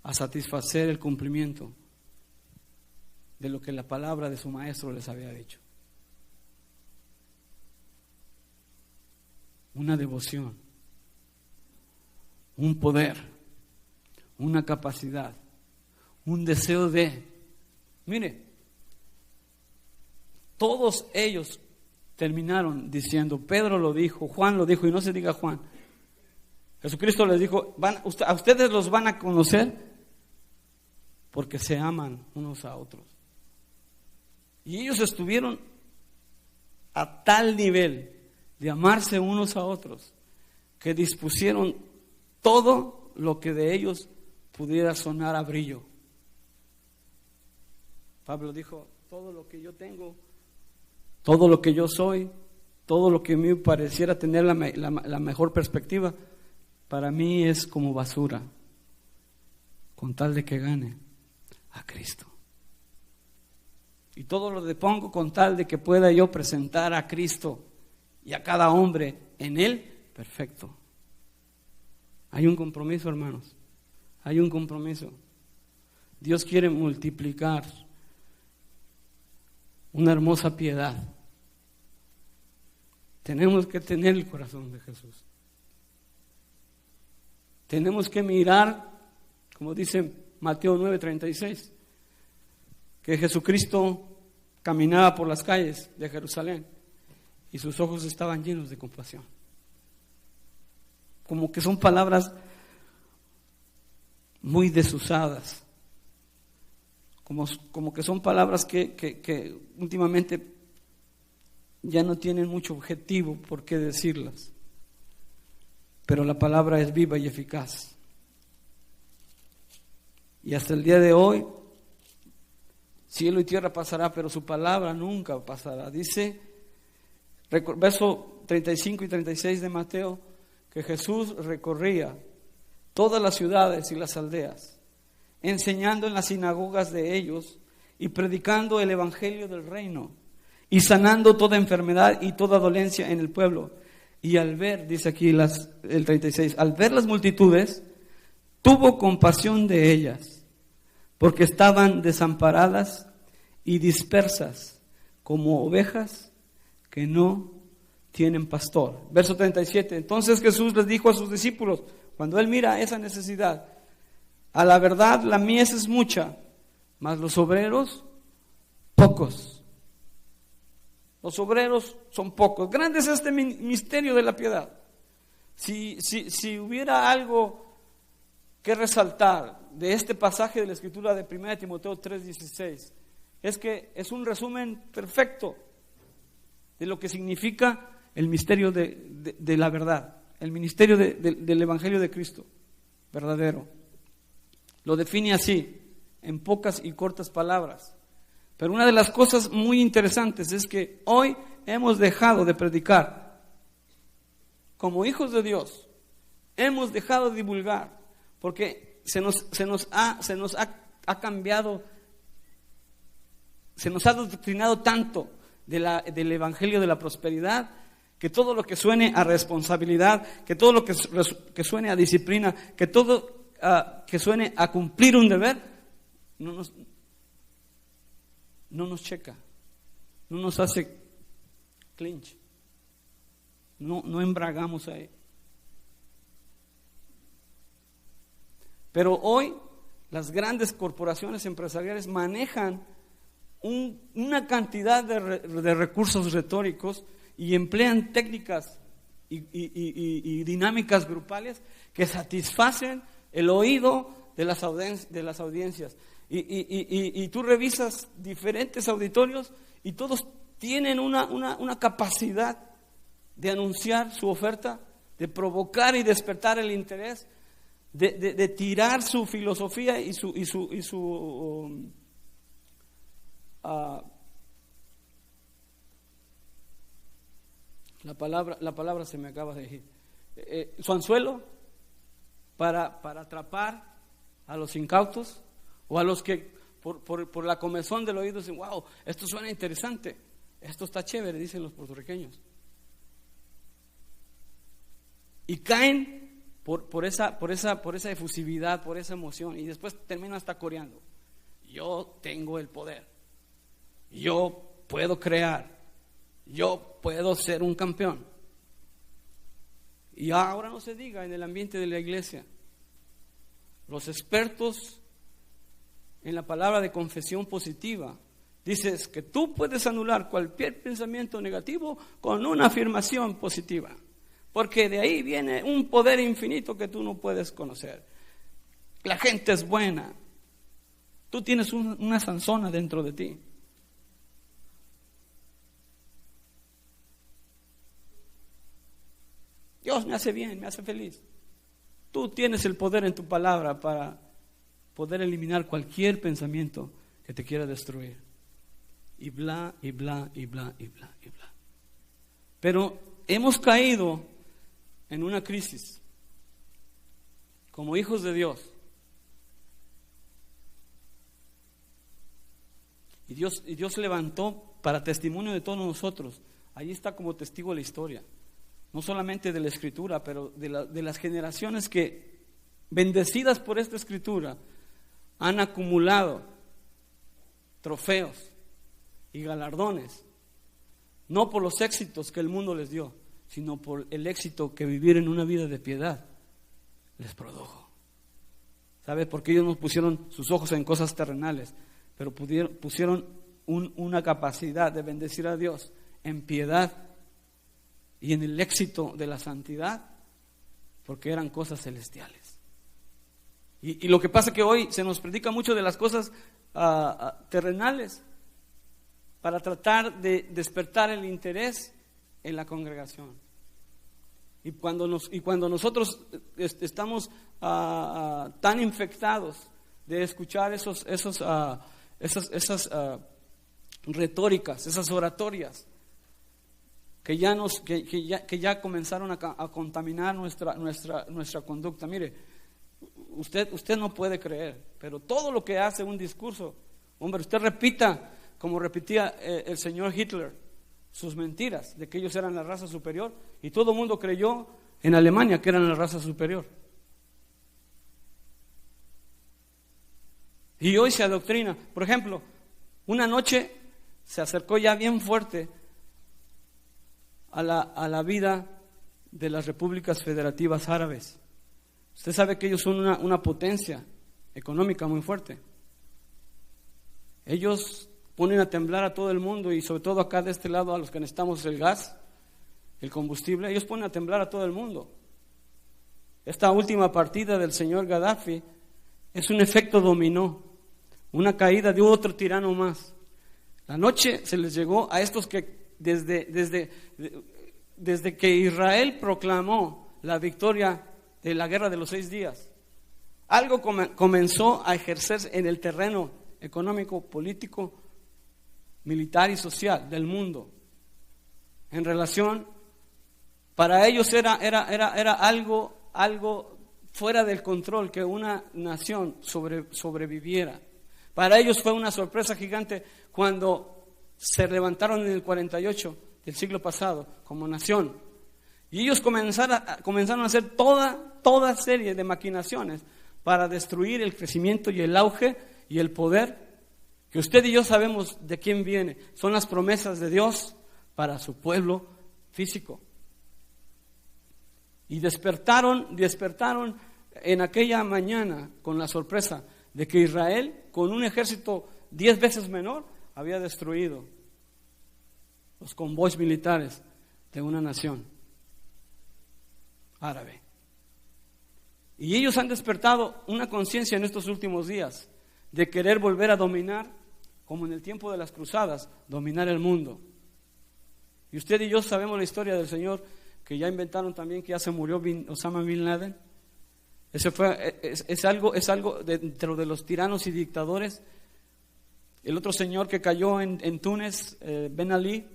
a satisfacer el cumplimiento de lo que la palabra de su maestro les había dicho. Una devoción, un poder, una capacidad, un deseo de... Mire, todos ellos terminaron diciendo, Pedro lo dijo, Juan lo dijo, y no se diga Juan. Jesucristo les dijo, a ustedes los van a conocer porque se aman unos a otros. Y ellos estuvieron a tal nivel de amarse unos a otros que dispusieron todo lo que de ellos pudiera sonar a brillo. Pablo dijo, todo lo que yo tengo, todo lo que yo soy, todo lo que a mí pareciera tener la mejor perspectiva, para mí es como basura, con tal de que gane a Cristo. Y todo lo depongo con tal de que pueda yo presentar a Cristo y a cada hombre en Él perfecto. Hay un compromiso, hermanos, hay un compromiso. Dios quiere multiplicar una hermosa piedad. Tenemos que tener el corazón de Jesús. Tenemos que mirar, como dice Mateo 9:36, que Jesucristo caminaba por las calles de Jerusalén y sus ojos estaban llenos de compasión. Como que son palabras muy desusadas, como que son palabras que últimamente ya no tienen mucho objetivo por qué decirlas, pero la palabra es viva y eficaz. Y hasta el día de hoy, cielo y tierra pasará, pero su palabra nunca pasará. Dice, verso 35 y 36 de Mateo, que Jesús recorría todas las ciudades y las aldeas, enseñando en las sinagogas de ellos y predicando el evangelio del reino y sanando toda enfermedad y toda dolencia en el pueblo. Y al ver, dice aquí el 36, al ver las multitudes, tuvo compasión de ellas, porque estaban desamparadas y dispersas como ovejas que no tienen pastor. Verso 37, entonces Jesús les dijo a sus discípulos, cuando Él mira esa necesidad, a la verdad la mies es mucha, mas los obreros pocos. Los obreros son pocos. Grande es este misterio de la piedad. Si hubiera algo que resaltar de este pasaje de la Escritura de 1 Timoteo 3:16, es que es un resumen perfecto de lo que significa el misterio de la verdad, el ministerio del Evangelio de Cristo verdadero. Lo define así, en pocas y cortas palabras. Pero una de las cosas muy interesantes es que hoy hemos dejado de predicar. Como hijos de Dios, hemos dejado de divulgar, porque se nos ha cambiado, se nos ha doctrinado tanto del evangelio de la prosperidad, que todo lo que suene a responsabilidad, que todo lo que suene a disciplina, que todo que suene a cumplir un deber, no nos checa, no nos hace clinch, no embragamos ahí. Pero hoy las grandes corporaciones empresariales manejan una cantidad de recursos retóricos y emplean técnicas y dinámicas grupales que satisfacen el oído de las audiencias. Y tú revisas diferentes auditorios y todos tienen una capacidad de anunciar su oferta, de provocar y despertar el interés, de tirar su filosofía y su la palabra se me acaba de decir, su anzuelo para atrapar a los incautos o a los que por la comezón del oído dicen, wow, esto suena interesante, esto está chévere, dicen los puertorriqueños, y caen por esa efusividad, por esa emoción, y después terminan hasta coreando. Yo tengo el poder, yo puedo crear, yo puedo ser un campeón. Y ahora no se diga en el ambiente de la iglesia, los expertos en la palabra de confesión positiva, dices que tú puedes anular cualquier pensamiento negativo con una afirmación positiva, porque de ahí viene un poder infinito que tú no puedes conocer. La gente es buena, tú tienes una Sansona dentro de ti. Dios me hace bien, me hace feliz. Tú tienes el poder en tu palabra para poder eliminar cualquier pensamiento que te quiera destruir. Y bla, y bla, y bla, y bla, y bla. Pero hemos caído en una crisis como hijos de Dios. Y Dios levantó para testimonio de todos nosotros. Ahí está como testigo la historia. No solamente de la Escritura, pero de las generaciones que, bendecidas por esta Escritura, han acumulado trofeos y galardones, no por los éxitos que el mundo les dio, sino por el éxito que vivir en una vida de piedad les produjo. ¿Sabe? Porque ellos no pusieron sus ojos en cosas terrenales, pero pusieron una capacidad de bendecir a Dios en piedad y en el éxito de la santidad, porque eran cosas celestiales. Y lo que pasa es que hoy se nos predica mucho de las cosas terrenales para tratar de despertar el interés en la congregación. Y cuando nosotros estamos tan infectados de escuchar esas retóricas, esas oratorias, que ya comenzaron a contaminar nuestra conducta. Mire, usted no puede creer, pero todo lo que hace un discurso, hombre, usted repita como repetía el señor Hitler sus mentiras de que ellos eran la raza superior, y todo el mundo creyó en Alemania que eran la raza superior. Y hoy se adoctrina. Por ejemplo, una noche se acercó ya bien fuerte a la vida de las repúblicas federativas árabes. Usted sabe que ellos son una potencia económica muy fuerte. Ellos ponen a temblar a todo el mundo, y sobre todo acá de este lado a los que necesitamos el gas, el combustible, ellos ponen a temblar a todo el mundo. Esta última partida del señor Gaddafi es un efecto dominó, una caída de otro tirano más. La noche se les llegó a estos que desde que Israel proclamó la victoria de la guerra de los 6 días, algo comenzó a ejercerse en el terreno económico, político, militar y social del mundo. En relación, para ellos era algo fuera del control que una nación sobreviviera. Para ellos fue una sorpresa gigante cuando se levantaron en el 48 del siglo pasado como nación. Y ellos comenzaron a hacer toda serie de maquinaciones para destruir el crecimiento y el auge y el poder que usted y yo sabemos de quién viene. Son las promesas de Dios para su pueblo físico. Y despertaron en aquella mañana con la sorpresa de que Israel, con un ejército 10 veces menor, había destruido los convoys militares de una nación árabe. Y ellos han despertado una conciencia en estos últimos días de querer volver a dominar, como en el tiempo de las cruzadas, dominar el mundo. Y usted y yo sabemos la historia del Señor, que ya inventaron también que ya se murió Osama Bin Laden. Es algo dentro de los tiranos y dictadores. El otro señor que cayó en Túnez, Ben Ali,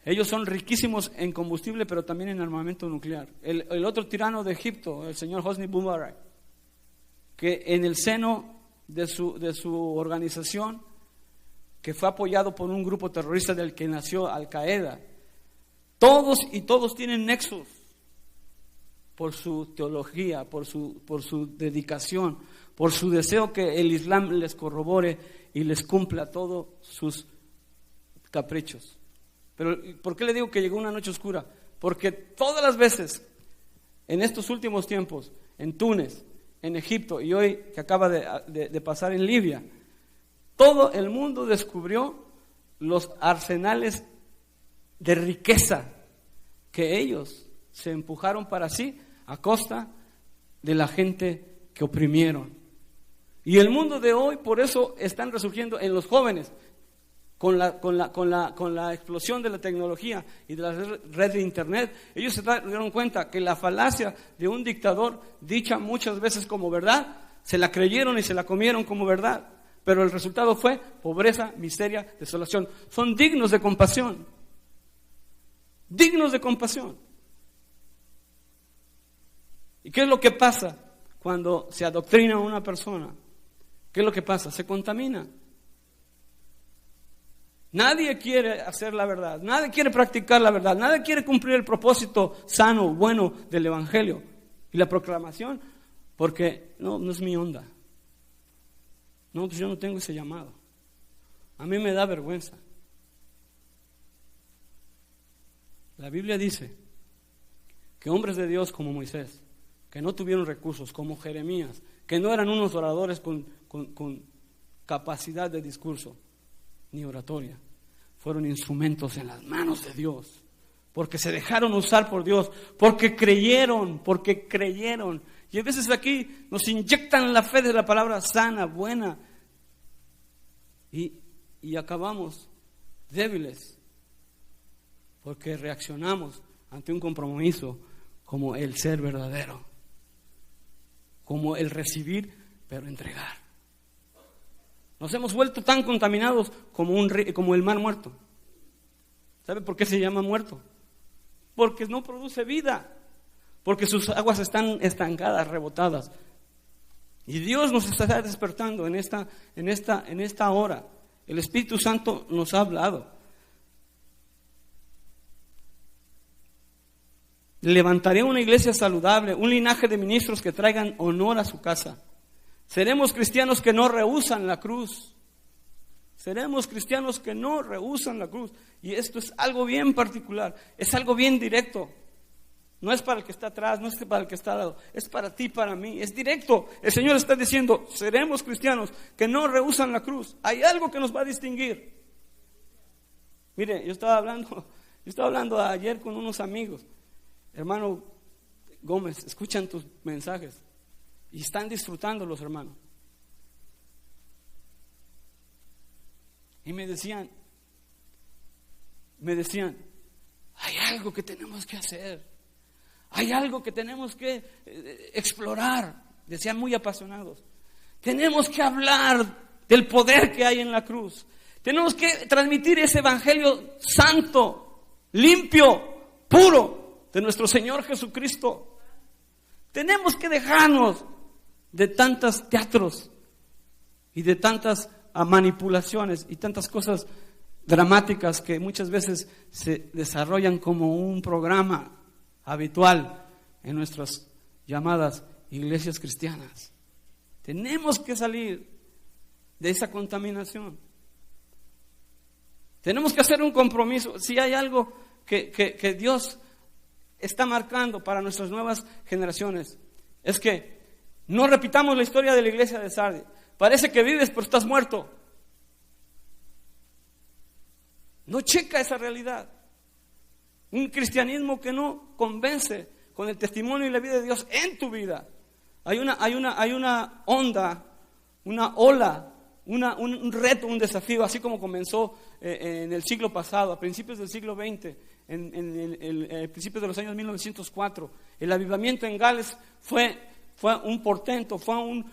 ellos son riquísimos en combustible, pero también en armamento nuclear. El otro tirano de Egipto, el señor Hosni Mubarak, que en el seno de su organización, que fue apoyado por un grupo terrorista del que nació Al Qaeda, todos tienen nexos por su teología, por su dedicación, por su deseo que el Islam les corrobore y les cumpla todos sus caprichos. Pero ¿por qué le digo que llegó una noche oscura? Porque todas las veces, en estos últimos tiempos, en Túnez, en Egipto y hoy que acaba de pasar en Libia, todo el mundo descubrió los arsenales de riqueza que ellos se empujaron para sí a costa de la gente que oprimieron. Y el mundo de hoy, por eso están resurgiendo en los jóvenes, con la explosión de la tecnología y de la red de internet. Ellos se dieron cuenta que la falacia de un dictador, dicha muchas veces como verdad, se la creyeron y se la comieron como verdad, pero el resultado fue pobreza, miseria, desolación. Son dignos de compasión, dignos de compasión. ¿Y qué es lo que pasa cuando se adoctrina a una persona? ¿Qué es lo que pasa? Se contamina. Nadie quiere hacer la verdad, nadie quiere practicar la verdad, nadie quiere cumplir el propósito sano, bueno del Evangelio y la proclamación, porque no es mi onda. No, pues yo no tengo ese llamado. A mí me da vergüenza. La Biblia dice que hombres de Dios como Moisés, que no tuvieron recursos, como Jeremías, que no eran unos oradores con capacidad de discurso ni oratoria, fueron instrumentos en las manos de Dios, porque se dejaron usar por Dios, porque creyeron. Y a veces aquí nos inyectan la fe de la palabra sana, buena, y acabamos débiles, porque reaccionamos ante un compromiso como el ser verdadero, como el recibir, pero entregar. Nos hemos vuelto tan contaminados como el mar muerto. ¿Sabe por qué se llama muerto? Porque no produce vida, porque sus aguas están estancadas, rebotadas. Y Dios nos está despertando en esta hora. El Espíritu Santo nos ha hablado. Levantaré una iglesia saludable, un linaje de ministros que traigan honor a su casa. Seremos cristianos que no rehúsan la cruz. Seremos cristianos que no rehúsan la cruz. Y esto es algo bien particular, es algo bien directo. No es para el que está atrás, no es para el que está al lado, es para ti, para mí, es directo. El Señor está diciendo, seremos cristianos que no rehúsan la cruz. Hay algo que nos va a distinguir. Mire, yo estaba hablando ayer con unos amigos. Hermano Gómez, escuchan tus mensajes y están disfrutando los hermanos. Y me decían, hay algo que tenemos que hacer, hay algo que tenemos que explorar. Decían muy apasionados, tenemos que hablar del poder que hay en la cruz. Tenemos que transmitir ese evangelio santo, limpio, puro de nuestro Señor Jesucristo. Tenemos que dejarnos de tantos teatros y de tantas manipulaciones y tantas cosas dramáticas que muchas veces se desarrollan como un programa habitual en nuestras llamadas iglesias cristianas. Tenemos que salir de esa contaminación. Tenemos que hacer un compromiso. Si hay algo que Dios está marcando para nuestras nuevas generaciones, es que no repitamos la historia de la iglesia de Sardis. Parece que vives pero estás muerto. No checa esa realidad. Un cristianismo que no convence con el testimonio y la vida de Dios en tu vida. Hay una onda, una ola, un reto, un desafío, así como comenzó en el siglo pasado, a principios del siglo XX, en principios de los años 1904. El avivamiento en Gales fue un portento, fue un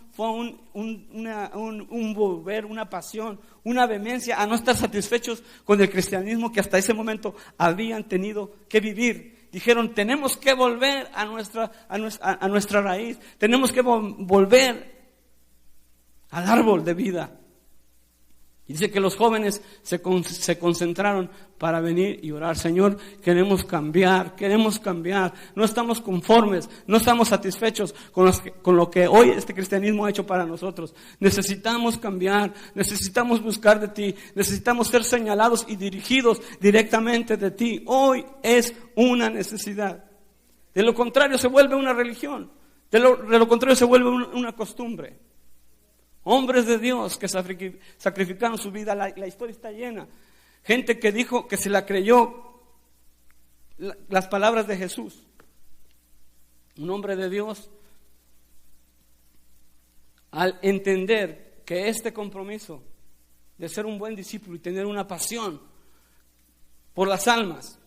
volver, una pasión, una vehemencia a no estar satisfechos con el cristianismo que hasta ese momento habían tenido que vivir. Dijeron, tenemos que volver a nuestra raíz, tenemos que volver al árbol de vida. Y dice que los jóvenes se concentraron para venir y orar. Señor, queremos cambiar, no estamos conformes, no estamos satisfechos con lo que hoy este cristianismo ha hecho para nosotros. Necesitamos cambiar, necesitamos buscar de ti, necesitamos ser señalados y dirigidos directamente de ti. Hoy es una necesidad. De lo contrario se vuelve una religión, de lo contrario se vuelve una costumbre. Hombres de Dios que sacrificaron su vida, la historia está llena. Gente que dijo que se la creyó las palabras de Jesús. Un hombre de Dios, al entender que este compromiso de ser un buen discípulo y tener una pasión por las almas,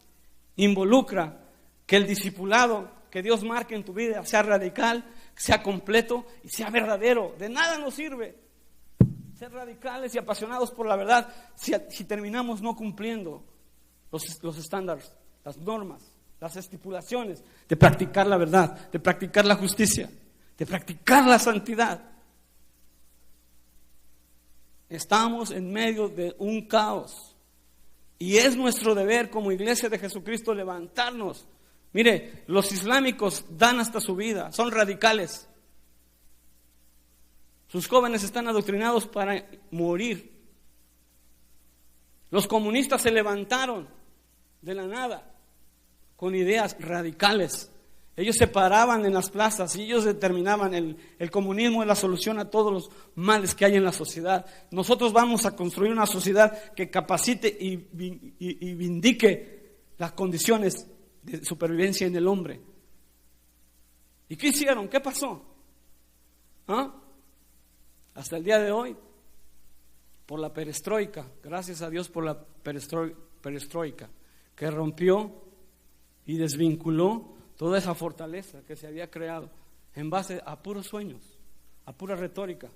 involucra que el discipulado que Dios marque en tu vida sea radical, sea completo y sea verdadero. De nada nos sirve ser radicales y apasionados por la verdad si terminamos no cumpliendo los estándares, las normas, las estipulaciones de practicar la verdad, de practicar la justicia, de practicar la santidad. Estamos en medio de un caos y es nuestro deber como iglesia de Jesucristo levantarnos. Mire, los islámicos dan hasta su vida, son radicales. Sus jóvenes están adoctrinados para morir. Los comunistas se levantaron de la nada con ideas radicales. Ellos se paraban en las plazas y ellos determinaban el comunismo es la solución a todos los males que hay en la sociedad. Nosotros vamos a construir una sociedad que capacite y vindique las condiciones de supervivencia en el hombre. ¿Y qué hicieron? ¿Qué pasó? Hasta el día de hoy, por la perestroika, gracias a Dios por la perestroika, que rompió y desvinculó toda esa fortaleza que se había creado en base a puros sueños, a pura retórica,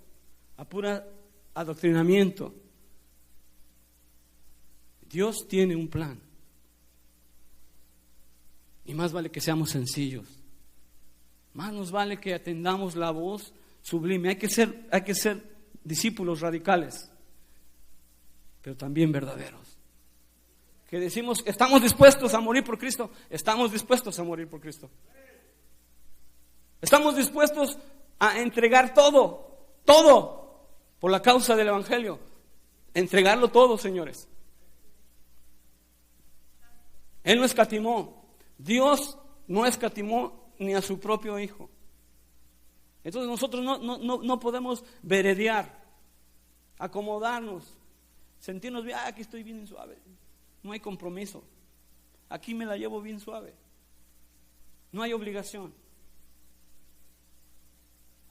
a puro adoctrinamiento. Dios tiene un plan. Y más vale que seamos sencillos. Más nos vale que atendamos la voz sublime. Hay que ser discípulos radicales, pero también verdaderos. Que decimos, estamos dispuestos a morir por Cristo. Estamos dispuestos a morir por Cristo. Estamos dispuestos a entregar todo por la causa del Evangelio. Entregarlo todo, señores. Él no escatimó. Dios no escatimó ni a su propio Hijo. Entonces nosotros no podemos veredear, acomodarnos, sentirnos bien, aquí estoy bien suave. No hay compromiso. Aquí me la llevo bien suave. No hay obligación.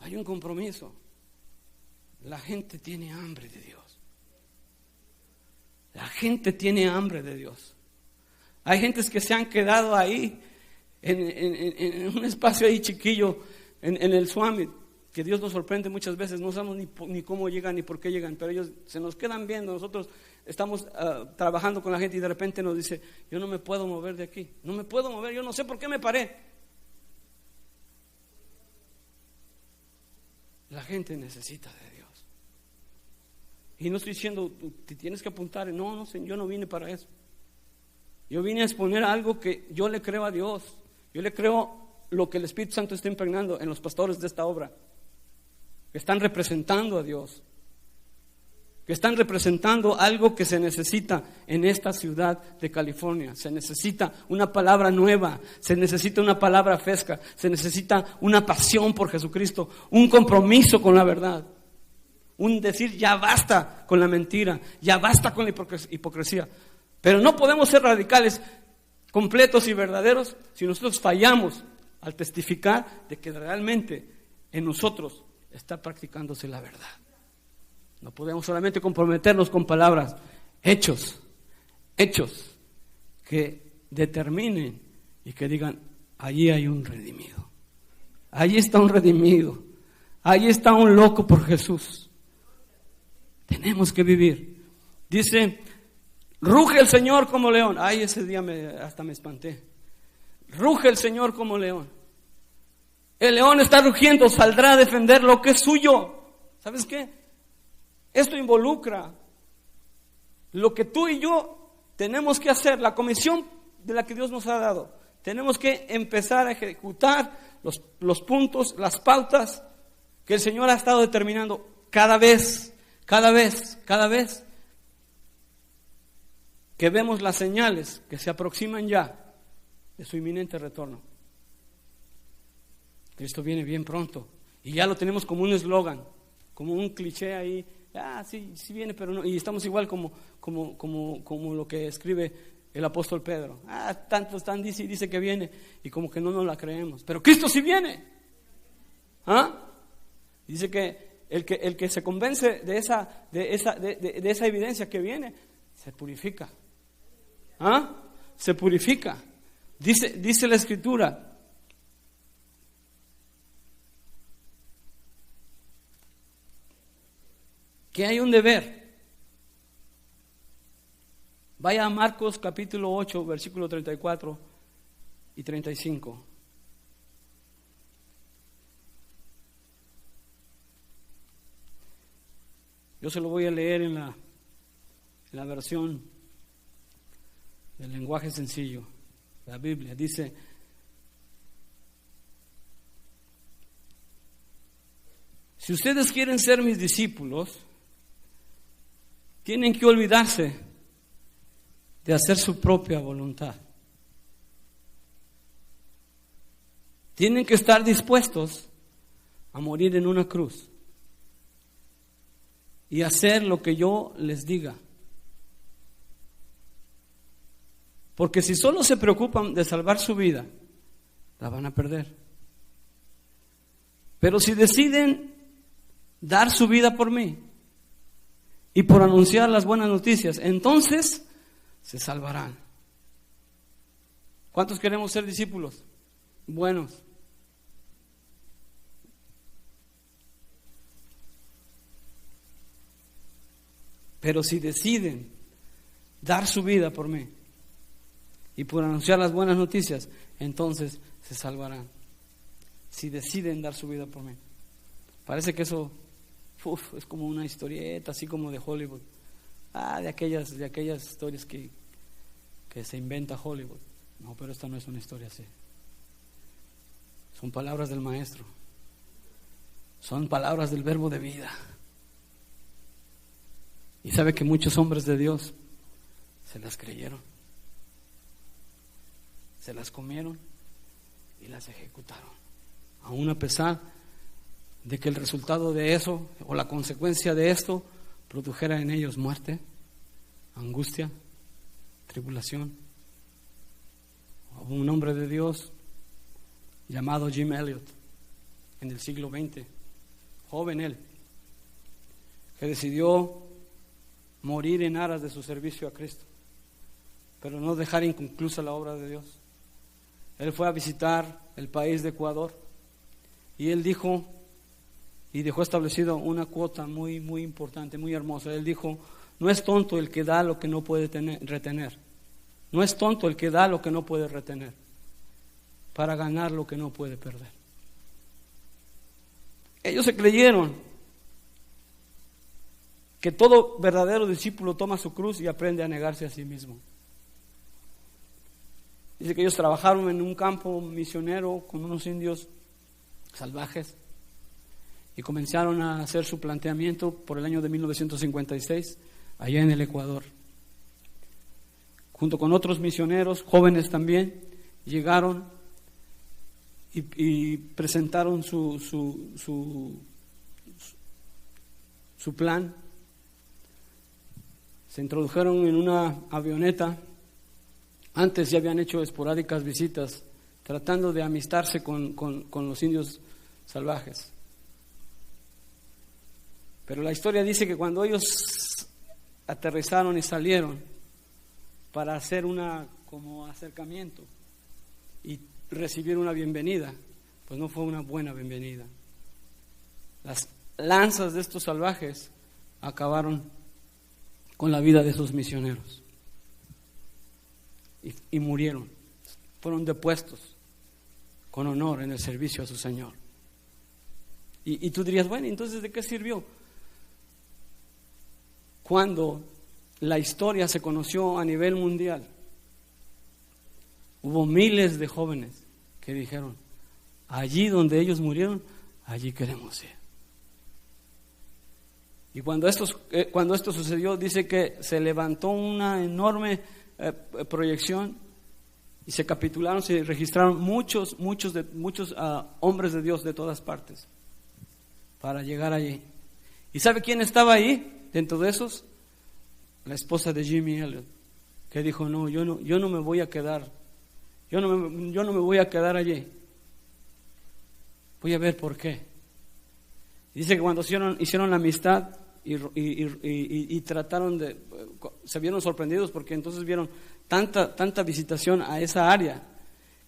Hay un compromiso. La gente tiene hambre de Dios. La gente tiene hambre de Dios. Hay gentes que se han quedado ahí en un espacio ahí chiquillo en el Swami, que Dios nos sorprende muchas veces, no sabemos ni cómo llegan ni por qué llegan, pero ellos se nos quedan viendo. Nosotros estamos trabajando con la gente y de repente nos dice: yo no me puedo mover de aquí, no me puedo mover, yo no sé por qué me paré. La gente necesita de Dios. Y no estoy diciendo te tienes que apuntar, no, yo no vine para eso. Yo vine a exponer algo que yo le creo a Dios. Yo le creo lo que el Espíritu Santo está impregnando en los pastores de esta obra, que están representando a Dios, que están representando algo que se necesita en esta ciudad de California. Se necesita una palabra nueva, se necesita una palabra fresca, se necesita una pasión por Jesucristo, un compromiso con la verdad, un decir ya basta con la mentira, ya basta con la hipocresía. Pero no podemos ser radicales, completos y verdaderos si nosotros fallamos al testificar de que realmente en nosotros está practicándose la verdad. No podemos solamente comprometernos con palabras, hechos que determinen y que digan: allí hay un redimido, allí está un redimido, allí está un loco por Jesús. Tenemos que vivir. Dice: ruge el Señor como león. Ay, ese día hasta me espanté. Ruge el Señor como león. El león está rugiendo, saldrá a defender lo que es suyo. ¿Sabes qué? Esto involucra lo que tú y yo tenemos que hacer, la comisión de la que Dios nos ha dado. Tenemos que empezar a ejecutar los puntos, las pautas que el Señor ha estado determinando cada vez que vemos las señales que se aproximan ya de su inminente retorno. Cristo viene bien pronto y ya lo tenemos como un eslogan, como un cliché ahí. Sí viene, pero no. Y estamos igual como lo que escribe el apóstol Pedro. Tantos dice que viene y como que no nos la creemos. Pero Cristo sí viene. Dice que el que se convence de esa evidencia que viene, se purifica. Se purifica. Dice la Escritura que hay un deber. Vaya a Marcos capítulo 8, versículo 34 y 35. Yo se lo voy a leer en la versión del lenguaje sencillo, la Biblia. Dice: si ustedes quieren ser mis discípulos, tienen que olvidarse de hacer su propia voluntad. Tienen que estar dispuestos a morir en una cruz y hacer lo que yo les diga. Porque si solo se preocupan de salvar su vida, la van a perder. Pero si deciden dar su vida por mí y por anunciar las buenas noticias, entonces se salvarán. ¿Cuántos queremos ser discípulos buenos? Pero si deciden dar su vida por mí y por anunciar las buenas noticias, entonces se salvarán. Si deciden dar su vida por mí. Parece que eso es como una historieta, así como de Hollywood. De aquellas historias que se inventa Hollywood. No, pero esta no es una historia así. Son palabras del Maestro. Son palabras del Verbo de vida. Y sabe que muchos hombres de Dios se las creyeron, se las comieron y las ejecutaron, aún a pesar de que el resultado de eso o la consecuencia de esto produjera en ellos muerte, angustia, tribulación. Hubo un hombre de Dios llamado Jim Elliot en el siglo XX, joven él, que decidió morir en aras de su servicio a Cristo, pero no dejar inconclusa la obra de Dios. Él fue a visitar el país de Ecuador y él dijo y dejó establecido una cuota muy, muy importante, muy hermosa. Él dijo, no es tonto el que da lo que no puede retener. No es tonto el que da lo que no puede retener para ganar lo que no puede perder. Ellos se creyeron que todo verdadero discípulo toma su cruz y aprende a negarse a sí mismo. Dice que ellos trabajaron en un campo misionero con unos indios salvajes y comenzaron a hacer su planteamiento por el año de 1956 allá en el Ecuador. Junto con otros misioneros, jóvenes también, llegaron y presentaron su plan. Se introdujeron en una avioneta. Antes ya habían hecho esporádicas visitas, tratando de amistarse con los indios salvajes. Pero la historia dice que cuando ellos aterrizaron y salieron para hacer como acercamiento y recibir una bienvenida, pues no fue una buena bienvenida. Las lanzas de estos salvajes acabaron con la vida de esos misioneros y murieron, fueron depuestos con honor en el servicio a su Señor. Y tú dirías, bueno, entonces ¿de qué sirvió? Cuando la historia se conoció a nivel mundial, hubo miles de jóvenes que dijeron, allí donde ellos murieron, allí queremos ir. Y cuando esto sucedió, dice que se levantó una enorme proyección y se capitularon, se registraron muchos hombres de Dios de todas partes para llegar allí. ¿Y sabe quién estaba ahí dentro de esos? La esposa de Jimmy Elliot, que dijo, no, yo no me voy a quedar, yo no me voy a quedar allí, voy a ver por qué. Y dice que cuando hicieron la amistad y trataron se vieron sorprendidos porque entonces vieron tanta visitación a esa área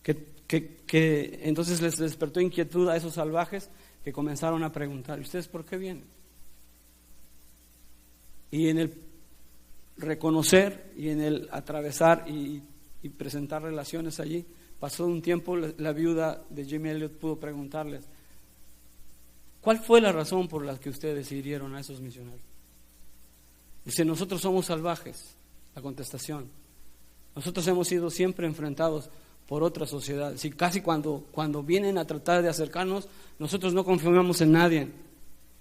que entonces les despertó inquietud a esos salvajes que comenzaron a preguntar, ¿y ustedes por qué vienen? Y en el reconocer y en el atravesar y presentar relaciones allí, pasó un tiempo, la viuda de Jimmy Elliot pudo preguntarles, ¿cuál fue la razón por la que ustedes siguieron a esos misioneros? Dice, nosotros somos salvajes. La contestación, nosotros hemos sido siempre enfrentados por otras sociedades. Y casi cuando vienen a tratar de acercarnos, nosotros no confiamos en nadie.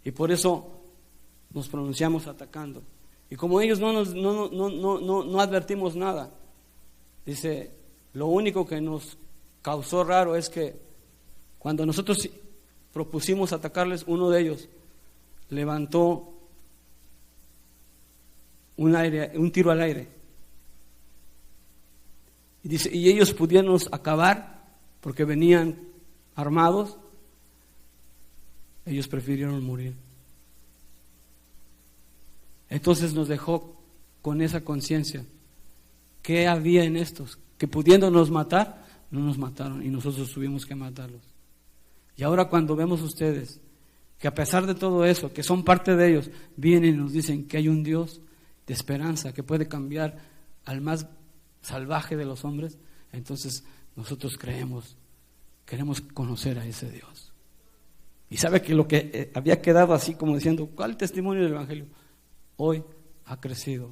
Y por eso nos pronunciamos atacando. Y como ellos no advertimos nada, dice, lo único que nos causó raro es que cuando nosotros propusimos atacarles, uno de ellos levantó un tiro al aire. Y dice, y ellos pudieron acabar porque venían armados, ellos prefirieron morir. Entonces nos dejó con esa conciencia. ¿Qué había en estos? Que pudiéndonos matar, no nos mataron y nosotros tuvimos que matarlos. Y ahora cuando vemos ustedes que a pesar de todo eso, que son parte de ellos, vienen y nos dicen que hay un Dios de esperanza que puede cambiar al más salvaje de los hombres, entonces nosotros queremos conocer a ese Dios. Y sabe que lo que había quedado así como diciendo, ¿cuál testimonio del Evangelio? Hoy ha crecido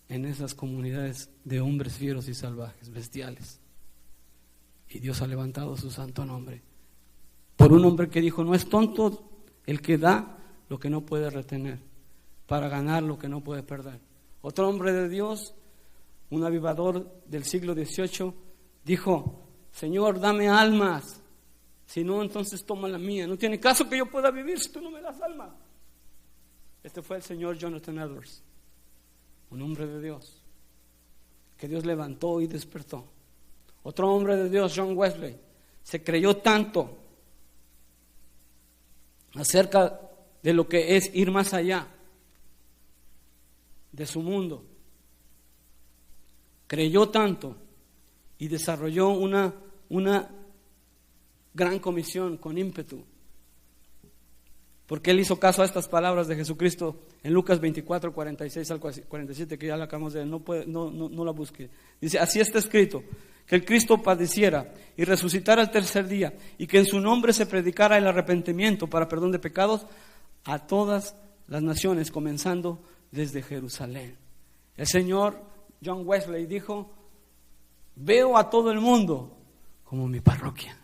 en esas comunidades de hombres fieros y salvajes, bestiales. Y Dios ha levantado su santo nombre. Por un hombre que dijo, no es tonto el que da lo que no puede retener, para ganar lo que no puede perder. Otro hombre de Dios, un avivador del siglo XVIII, dijo, Señor, dame almas, si no, entonces toma la mía. No tiene caso que yo pueda vivir si tú no me das alma. Este fue el señor Jonathan Edwards, un hombre de Dios, que Dios levantó y despertó. Otro hombre de Dios, John Wesley, se creyó tanto acerca de lo que es ir más allá de su mundo. Creyó tanto y desarrolló una gran comisión con ímpetu porque él hizo caso a estas palabras de Jesucristo en Lucas 24, 46 al 47, que ya la acabamos de ver, no la busque. Dice, así está escrito, que el Cristo padeciera y resucitara el tercer día, y que en su nombre se predicara el arrepentimiento para perdón de pecados a todas las naciones, comenzando desde Jerusalén. El Señor John Wesley dijo, veo a todo el mundo como mi parroquia.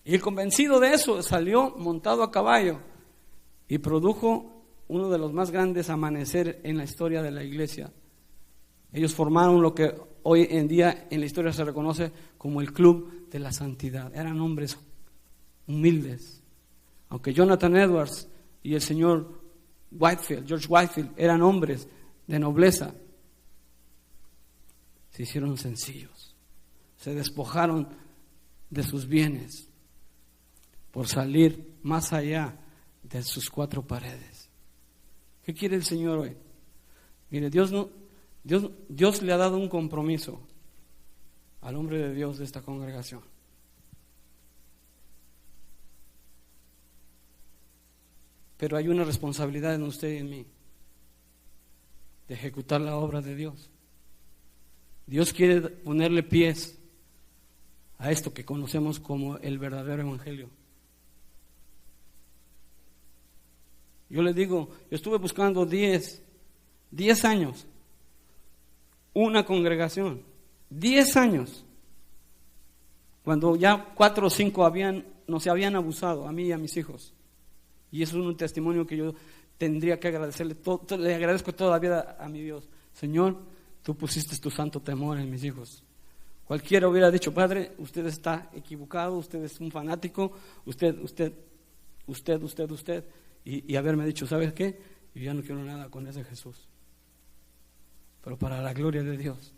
Y el convencido de eso salió montado a caballo y produjo uno de los más grandes amaneceres en la historia de la iglesia. Ellos formaron lo que hoy en día en la historia se reconoce como el Club de la Santidad. Eran hombres humildes. Aunque Jonathan Edwards y el señor George Whitefield, eran hombres de nobleza, se hicieron sencillos, se despojaron de sus bienes por salir más allá de sus cuatro paredes. ¿Qué quiere el Señor hoy? Mire, Dios le ha dado un compromiso al hombre de Dios de esta congregación. Pero hay una responsabilidad en usted y en mí de ejecutar la obra de Dios. Dios quiere ponerle pies a esto que conocemos como el verdadero evangelio. Yo le digo, yo estuve buscando 10 años, una congregación, 10 años, cuando ya 4 o 5 nos habían abusado, a mí y a mis hijos. Y eso es un testimonio que yo tendría que agradecerle, le agradezco todavía a mi Dios. Señor, tú pusiste tu santo temor en mis hijos. Cualquiera hubiera dicho, Padre, usted está equivocado, usted es un fanático, usted, y haberme dicho, ¿sabes qué? Yo ya no quiero nada con ese Jesús. Pero para la gloria de Dios,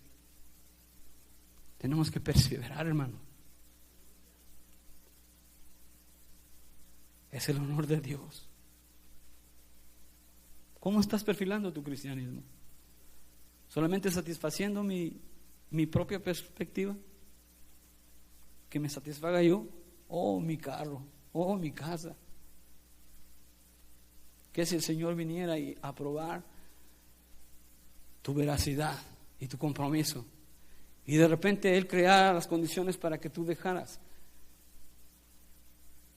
tenemos que perseverar, hermano. Es el honor de Dios. ¿Cómo estás perfilando tu cristianismo? ¿Solamente satisfaciendo mi propia perspectiva? ¿Que me satisfaga yo? Oh, mi carro, oh, mi casa. Que si el Señor viniera a probar tu veracidad y tu compromiso, y de repente Él creara las condiciones para que tú dejaras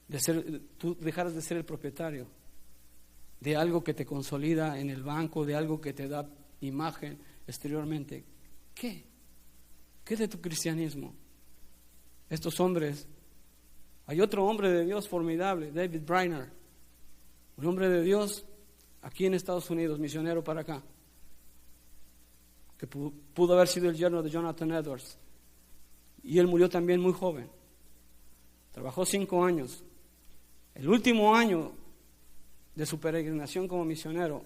de ser el propietario de algo que te consolida en el banco, de algo que te da imagen exteriormente. ¿Qué de tu cristianismo? Estos hombres, hay otro hombre de Dios formidable, David Brainerd, un hombre de Dios aquí en Estados Unidos, misionero para acá, que pudo haber sido el yerno de Jonathan Edwards, y él murió también muy joven. Trabajó 5 años. El último año de su peregrinación como misionero,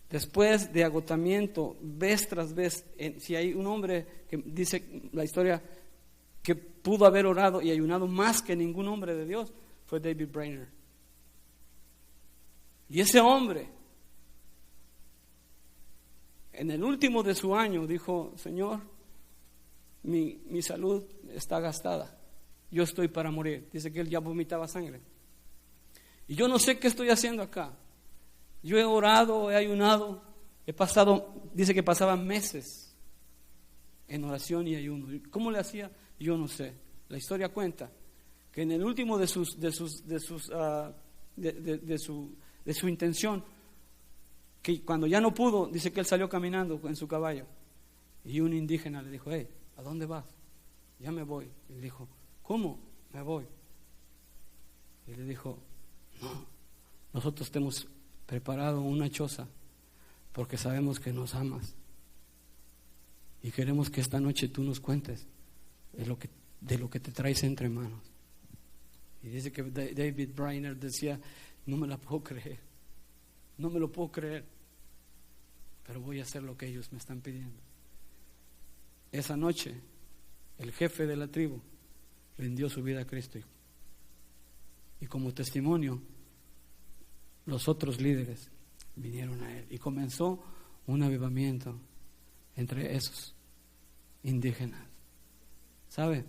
después de agotamiento, vez tras vez, si hay un hombre que dice la historia que pudo haber orado y ayunado más que ningún hombre de Dios, fue David Brainerd. Y ese hombre, en el último de su año, dijo, Señor, mi salud está gastada, yo estoy para morir. Dice que él ya vomitaba sangre. Y yo no sé qué estoy haciendo acá. Yo he orado, he ayunado, dice que pasaba meses en oración y ayuno. ¿Cómo le hacía? Yo no sé. La historia cuenta que en el último de su intención, que cuando ya no pudo, dice que él salió caminando en su caballo y un indígena le dijo, hey, ¿a dónde vas? Ya me voy. Y le dijo, ¿cómo? Me voy. Y le dijo, no, nosotros te hemos preparado una choza porque sabemos que nos amas y queremos que esta noche tú nos cuentes de lo que te traes entre manos. Y dice que David Brainerd decía, no me la puedo creer, no me lo puedo creer, pero voy a hacer lo que ellos me están pidiendo. Esa noche el jefe de la tribu rindió su vida a Cristo y como testimonio los otros líderes vinieron a él y comenzó un avivamiento entre esos indígenas. ¿Sabe?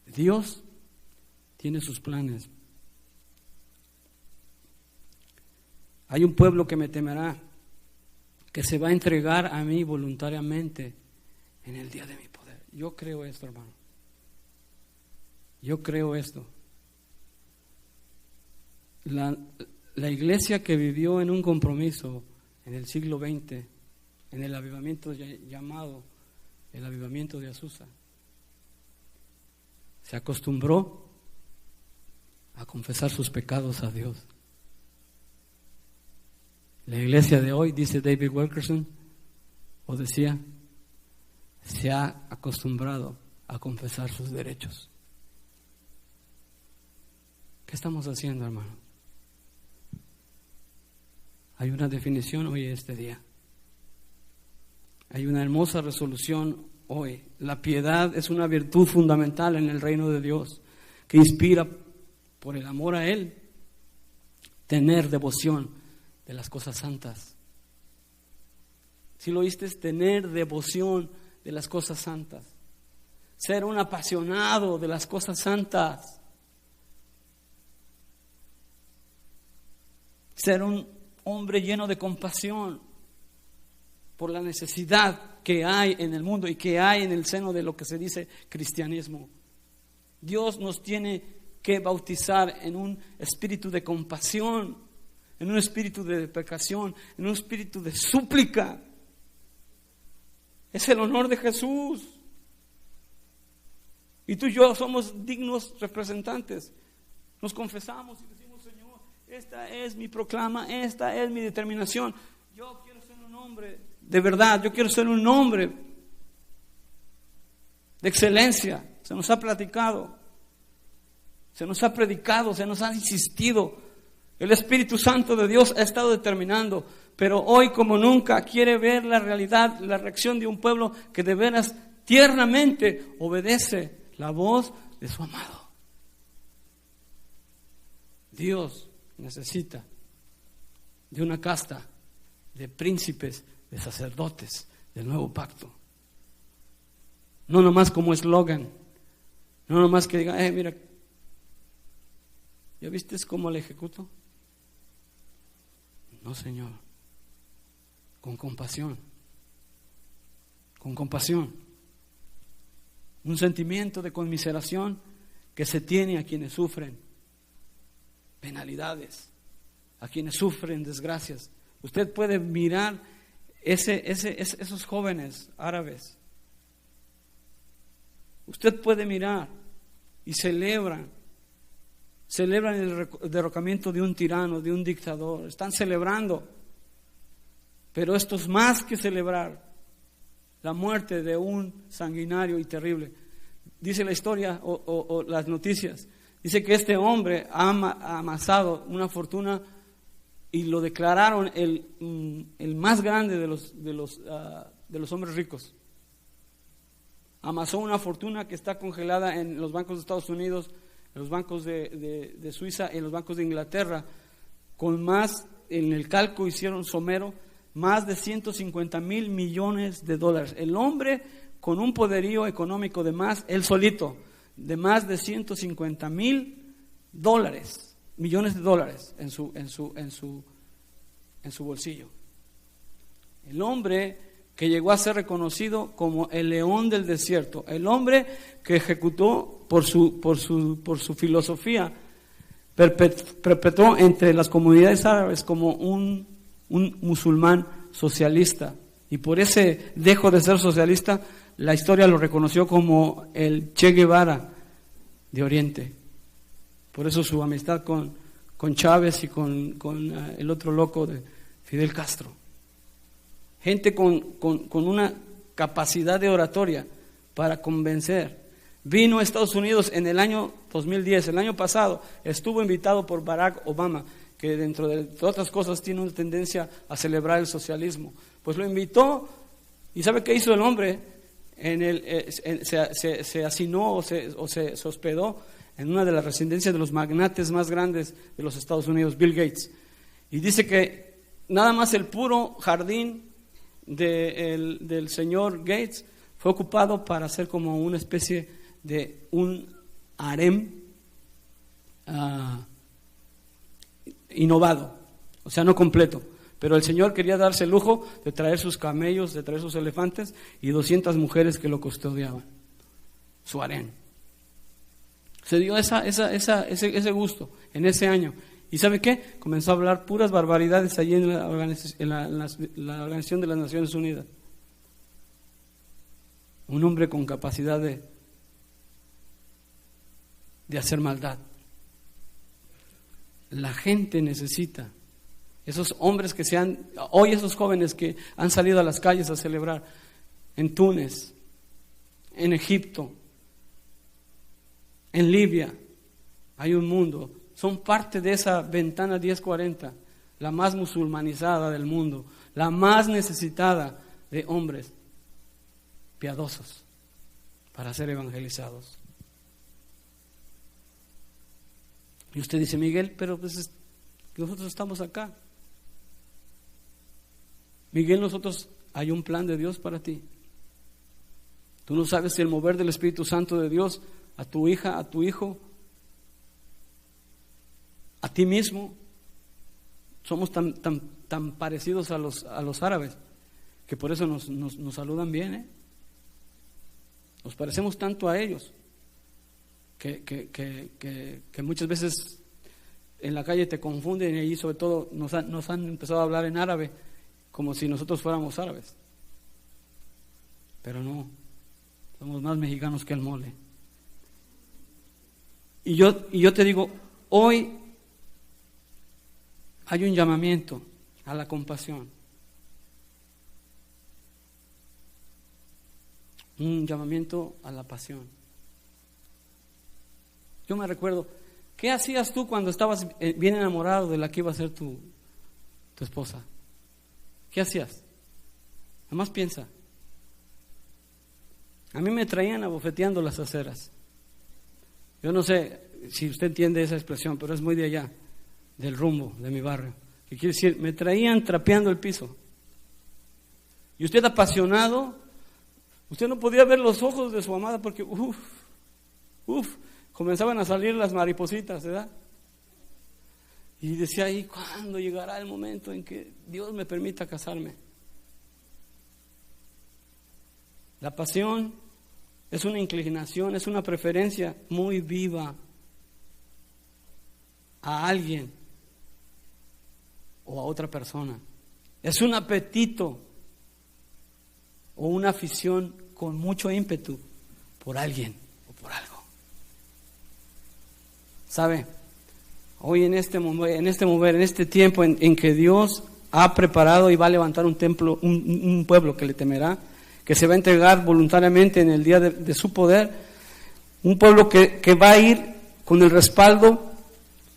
Dios tiene sus planes. Hay un pueblo que me temerá, que se va a entregar a mí voluntariamente en el día de mi poder. Yo creo esto, hermano. Yo creo esto. La iglesia que vivió en un compromiso en el siglo XX, en el avivamiento llamado el avivamiento de Azusa, se acostumbró a confesar sus pecados a Dios. La iglesia de hoy, dice David Wilkerson, o decía, se ha acostumbrado a confesar sus derechos. ¿Qué estamos haciendo, hermano? Hay una definición hoy este día. Hay una hermosa resolución hoy. La piedad es una virtud fundamental en el reino de Dios que inspira por el amor a Él tener devoción de las cosas santas. Si lo oíste, es tener devoción de las cosas santas. Ser un apasionado de las cosas santas. Ser un hombre lleno de compasión por la necesidad que hay en el mundo y que hay en el seno de lo que se dice cristianismo. Dios nos tiene que bautizar en un espíritu de compasión, en un espíritu de deprecación, en un espíritu de súplica. Es el honor de Jesús. Y tú y yo somos dignos representantes. Nos confesamos y decimos, Señor, esta es mi proclama, esta es mi determinación. Yo quiero ser un hombre de verdad, yo quiero ser un hombre de excelencia. Se nos ha platicado, se nos ha predicado, se nos ha insistido. El Espíritu Santo de Dios ha estado determinando, pero hoy como nunca quiere ver la realidad, la reacción de un pueblo que de veras tiernamente obedece la voz de su amado. Dios necesita de una casta de príncipes, de sacerdotes del nuevo pacto. No nomás como eslogan, no nomás que diga, mira, ¿ya viste cómo le ejecuto? No, Señor, con compasión, un sentimiento de conmiseración que se tiene a quienes sufren penalidades, a quienes sufren desgracias. Usted puede mirar esos jóvenes árabes. Usted puede mirar y celebran el derrocamiento de un tirano, de un dictador. Están celebrando. Pero esto es más que celebrar la muerte de un sanguinario y terrible. Dice la historia o las noticias. Dice que este hombre ha amasado una fortuna y lo declararon el más grande de los hombres ricos. Amasó una fortuna que está congelada en los bancos de Estados Unidos, en los bancos de Suiza, en los bancos de Inglaterra, con más, en el cálculo hicieron somero, más de 150,000 millones de dólares. El hombre con un poderío económico de más, él solito, de más de 150,000 millones de dólares en su bolsillo. El hombre que llegó a ser reconocido como el león del desierto, el hombre que ejecutó por su filosofía, perpetró entre las comunidades árabes como un musulmán socialista, y por ese dejo de ser socialista, la historia lo reconoció como el Che Guevara de Oriente. Por eso su amistad con Chávez y con el otro loco de Fidel Castro. Gente con una capacidad de oratoria para convencer. Vino a Estados Unidos en el año 2010, el año pasado, estuvo invitado por Barack Obama, que dentro de otras cosas tiene una tendencia a celebrar el socialismo. Pues lo invitó, y ¿sabe qué hizo el hombre? Se hacinó o se hospedó en una de las residencias de los magnates más grandes de los Estados Unidos, Bill Gates. Y dice que nada más el puro jardín del señor Gates fue ocupado para hacer como una especie de un harem innovado, o sea, no completo. Pero el Señor quería darse el lujo de traer sus camellos, de traer sus elefantes y 200 mujeres que lo custodiaban, su harén. Se dio ese gusto en ese año. ¿Y sabe qué? Comenzó a hablar puras barbaridades allí en la Organización de las Naciones Unidas. Un hombre con capacidad de hacer maldad. La gente necesita esos hombres hoy esos jóvenes que han salido a las calles a celebrar en Túnez, en Egipto, en Libia, hay un mundo, son parte de esa ventana 1040, la más musulmanizada del mundo, la más necesitada de hombres piadosos para ser evangelizados. Y usted dice, Miguel, pero pues nosotros estamos acá. Miguel, hay un plan de Dios para ti. Tú no sabes si el mover del Espíritu Santo de Dios a tu hija, a tu hijo, a ti mismo, somos tan parecidos a los árabes, que por eso nos saludan bien, Nos parecemos tanto a ellos, que muchas veces en la calle te confunden y ahí sobre todo nos han empezado a hablar en árabe, como si nosotros fuéramos árabes. Pero no, somos más mexicanos que el mole. Y yo te digo, hoy hay un llamamiento a la compasión. Un llamamiento a la pasión. Yo me recuerdo, ¿qué hacías tú cuando estabas bien enamorado de la que iba a ser tu esposa? ¿Qué hacías? Nada más piensa. A mí me traían abofeteando las aceras. Yo no sé si usted entiende esa expresión, pero es muy de allá, del rumbo de mi barrio. Que quiere decir, me traían trapeando el piso. Y usted apasionado, usted no podía ver los ojos de su amada porque, comenzaban a salir las maripositas, ¿verdad? Y decía ahí, ¿cuándo llegará el momento en que Dios me permita casarme? La pasión es una inclinación, es una preferencia muy viva a alguien o a otra persona. Es un apetito o una afición con mucho ímpetu por alguien o por algo. ¿Sabe? Hoy en este tiempo en que Dios ha preparado y va a levantar un templo, un pueblo que le temerá, que se va a entregar voluntariamente en el día de su poder, un pueblo que va a ir con el respaldo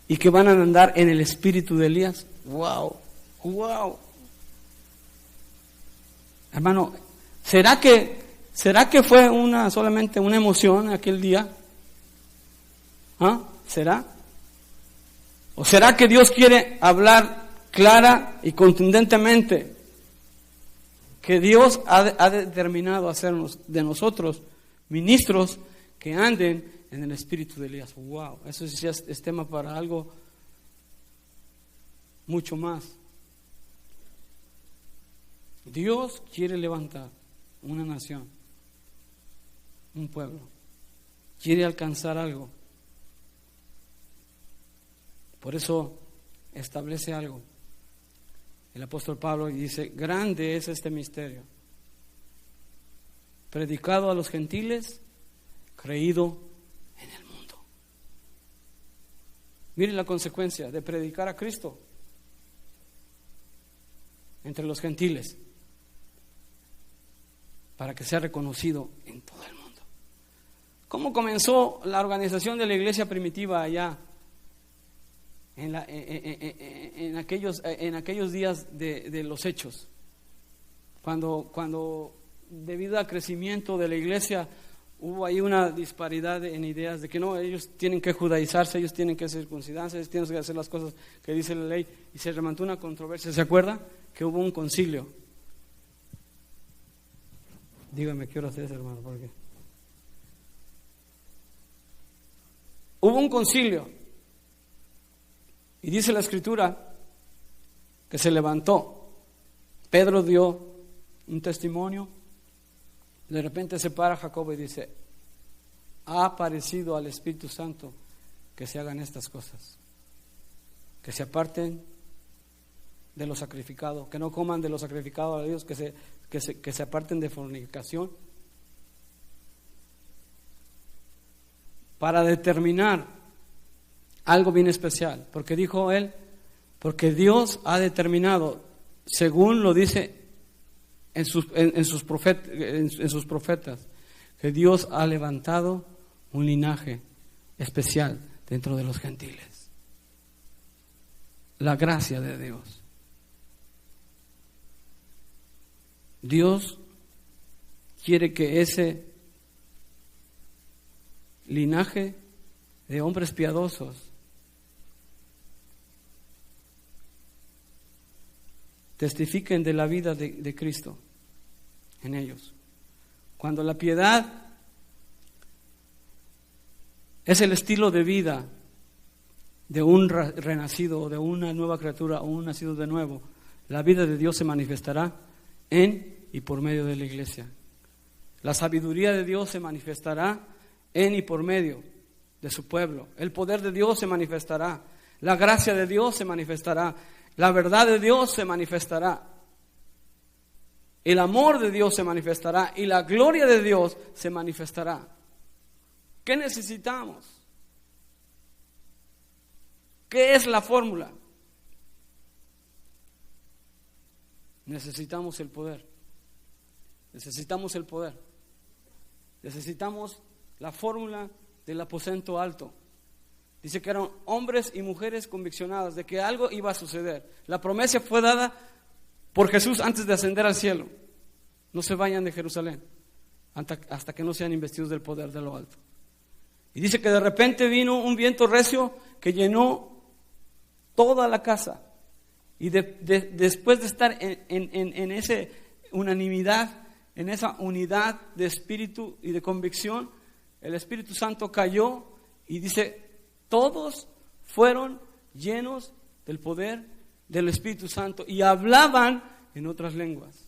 y que van a andar en el espíritu de Elías. ¡Wow! ¡Wow! Hermano, ¿será que fue solamente una emoción aquel día? ¿Ah? ¿Será? ¿O será que Dios quiere hablar clara y contundentemente? Que Dios ha determinado hacernos de nosotros ministros que anden en el espíritu de Elías. ¡Wow! Eso sí es tema para algo mucho más. Dios quiere levantar una nación, un pueblo. Quiere alcanzar algo. Por eso establece algo. El apóstol Pablo dice, grande es este misterio, predicado a los gentiles, creído en el mundo. Mire la consecuencia de predicar a Cristo entre los gentiles, para que sea reconocido en todo el mundo. ¿Cómo comenzó la organización de la iglesia primitiva allá? En aquellos días de los hechos, cuando debido al crecimiento de la iglesia hubo ahí una disparidad en ideas de que no, ellos tienen que judaizarse, ellos tienen que circuncidarse, ellos tienen que hacer las cosas que dice la ley, y se remontó una controversia. ¿Se acuerda? Que hubo un concilio. Dígame qué hora es, hermano, ¿por qué? Hubo un concilio Y dice la Escritura que se levantó. Pedro dio un testimonio. De repente se para Jacobo y dice: ha aparecido al Espíritu Santo que se hagan estas cosas, que se aparten de lo sacrificado, que no coman de lo sacrificado a Dios, que se aparten de fornicación, para determinar algo bien especial, porque dijo él, porque Dios ha determinado, según lo dice en sus profetas, que Dios ha levantado un linaje especial dentro de los gentiles. La gracia de Dios. Dios quiere que ese linaje de hombres piadosos testifiquen de la vida de Cristo en ellos. Cuando la piedad es el estilo de vida de un renacido, de una nueva criatura o un nacido de nuevo, la vida de Dios se manifestará en y por medio de la iglesia. La sabiduría de Dios se manifestará en y por medio de su pueblo. El poder de Dios se manifestará. La gracia de Dios se manifestará. La verdad de Dios se manifestará. El amor de Dios se manifestará y la gloria de Dios se manifestará. ¿Qué necesitamos? ¿Qué es la fórmula? Necesitamos el poder. Necesitamos el poder. Necesitamos la fórmula del aposento alto. Dice que eran hombres y mujeres conviccionadas de que algo iba a suceder. La promesa fue dada por Jesús antes de ascender al cielo. No se vayan de Jerusalén hasta que no sean investidos del poder de lo alto. Y dice que de repente vino un viento recio que llenó toda la casa. Y después de estar en esa unanimidad, en esa unidad de espíritu y de convicción, el Espíritu Santo cayó y dice, todos fueron llenos del poder del Espíritu Santo y hablaban en otras lenguas.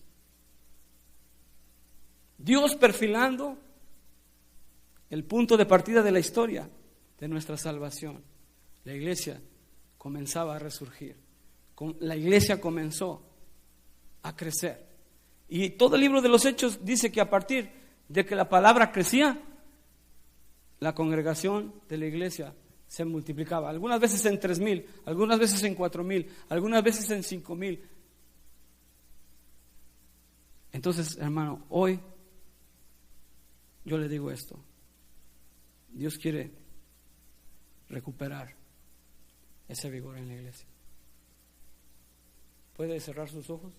Dios perfilando el punto de partida de la historia de nuestra salvación. La iglesia comenzaba a resurgir. La iglesia comenzó a crecer. Y todo el libro de los Hechos dice que a partir de que la palabra crecía, la congregación de la iglesia se multiplicaba. Algunas veces en 3,000, algunas veces en 4,000, algunas veces en 5,000. Entonces, hermano, hoy yo le digo esto. Dios quiere recuperar ese vigor en la iglesia. ¿Puede cerrar sus ojos?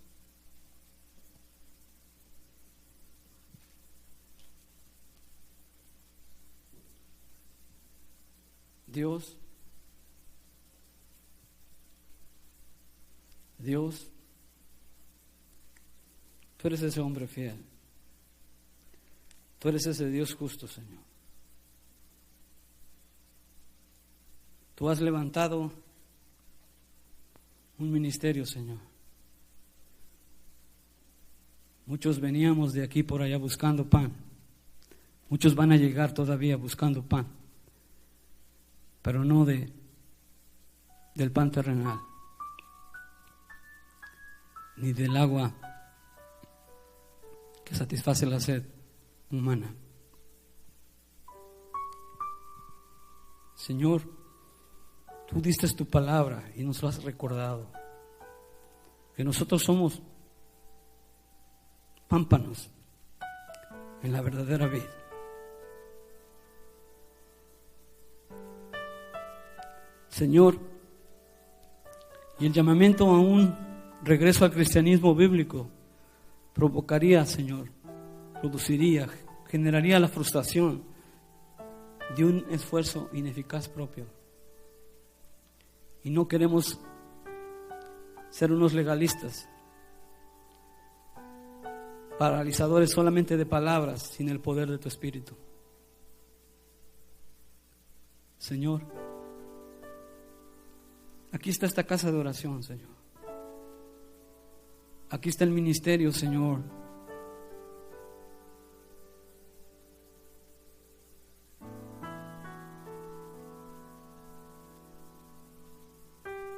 Dios, tú eres ese hombre fiel. Tú eres ese Dios justo, Señor. Tú has levantado un ministerio, Señor. Muchos veníamos de aquí por allá buscando pan. Muchos van a llegar todavía buscando pan, pero no del pan terrenal, ni del agua que satisface la sed humana. Señor, tú diste tu palabra y nos lo has recordado, que nosotros somos pámpanos en la verdadera vid. Señor, y el llamamiento a un regreso al cristianismo bíblico provocaría, Señor, produciría, generaría la frustración de un esfuerzo ineficaz propio. Y no queremos ser unos legalistas, paralizadores solamente de palabras, sin el poder de tu Espíritu. Señor, Aquí está esta casa de oración, Señor. Aquí está el ministerio, Señor.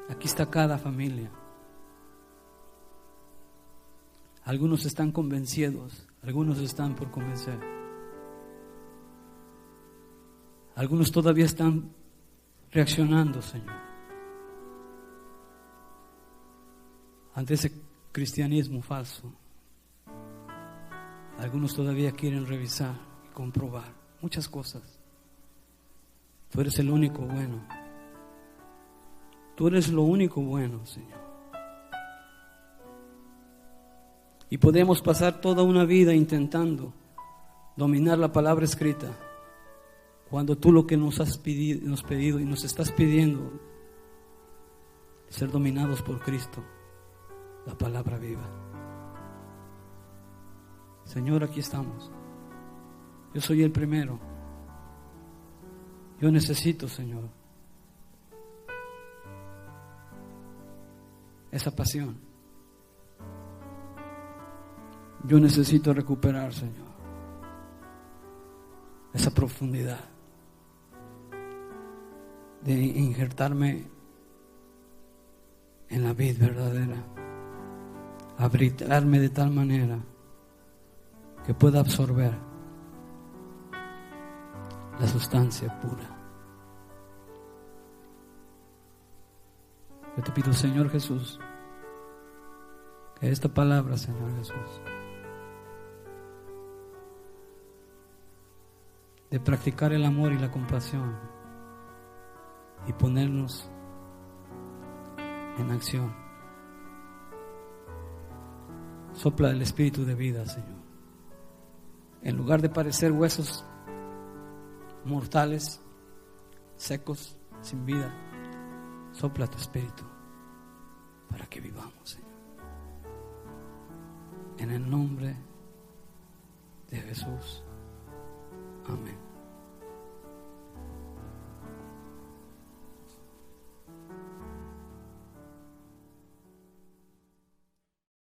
Aquí está cada familia. Algunos están convencidos, algunos están por convencer. Algunos todavía están reaccionando, Señor, ante ese cristianismo falso. Algunos todavía quieren revisar y comprobar muchas cosas. Tú eres el único bueno. Tú eres lo único bueno, Señor. Y podemos pasar toda una vida intentando dominar la palabra escrita, cuando tú lo que nos has pedido y nos estás pidiendo es ser dominados por Cristo, la palabra viva. Señor, aquí estamos. Yo soy el primero. Yo necesito, Señor, esa pasión. Yo necesito recuperar, Señor, esa profundidad de injertarme en la vid verdadera, abritarme de tal manera que pueda absorber la sustancia pura. Yo te pido, Señor Jesús, que esta palabra, Señor Jesús, de practicar el amor y la compasión y ponernos en acción, sopla el espíritu de vida, Señor. En lugar de parecer huesos mortales, secos, sin vida, sopla tu espíritu para que vivamos, Señor. En el nombre de Jesús. Amén.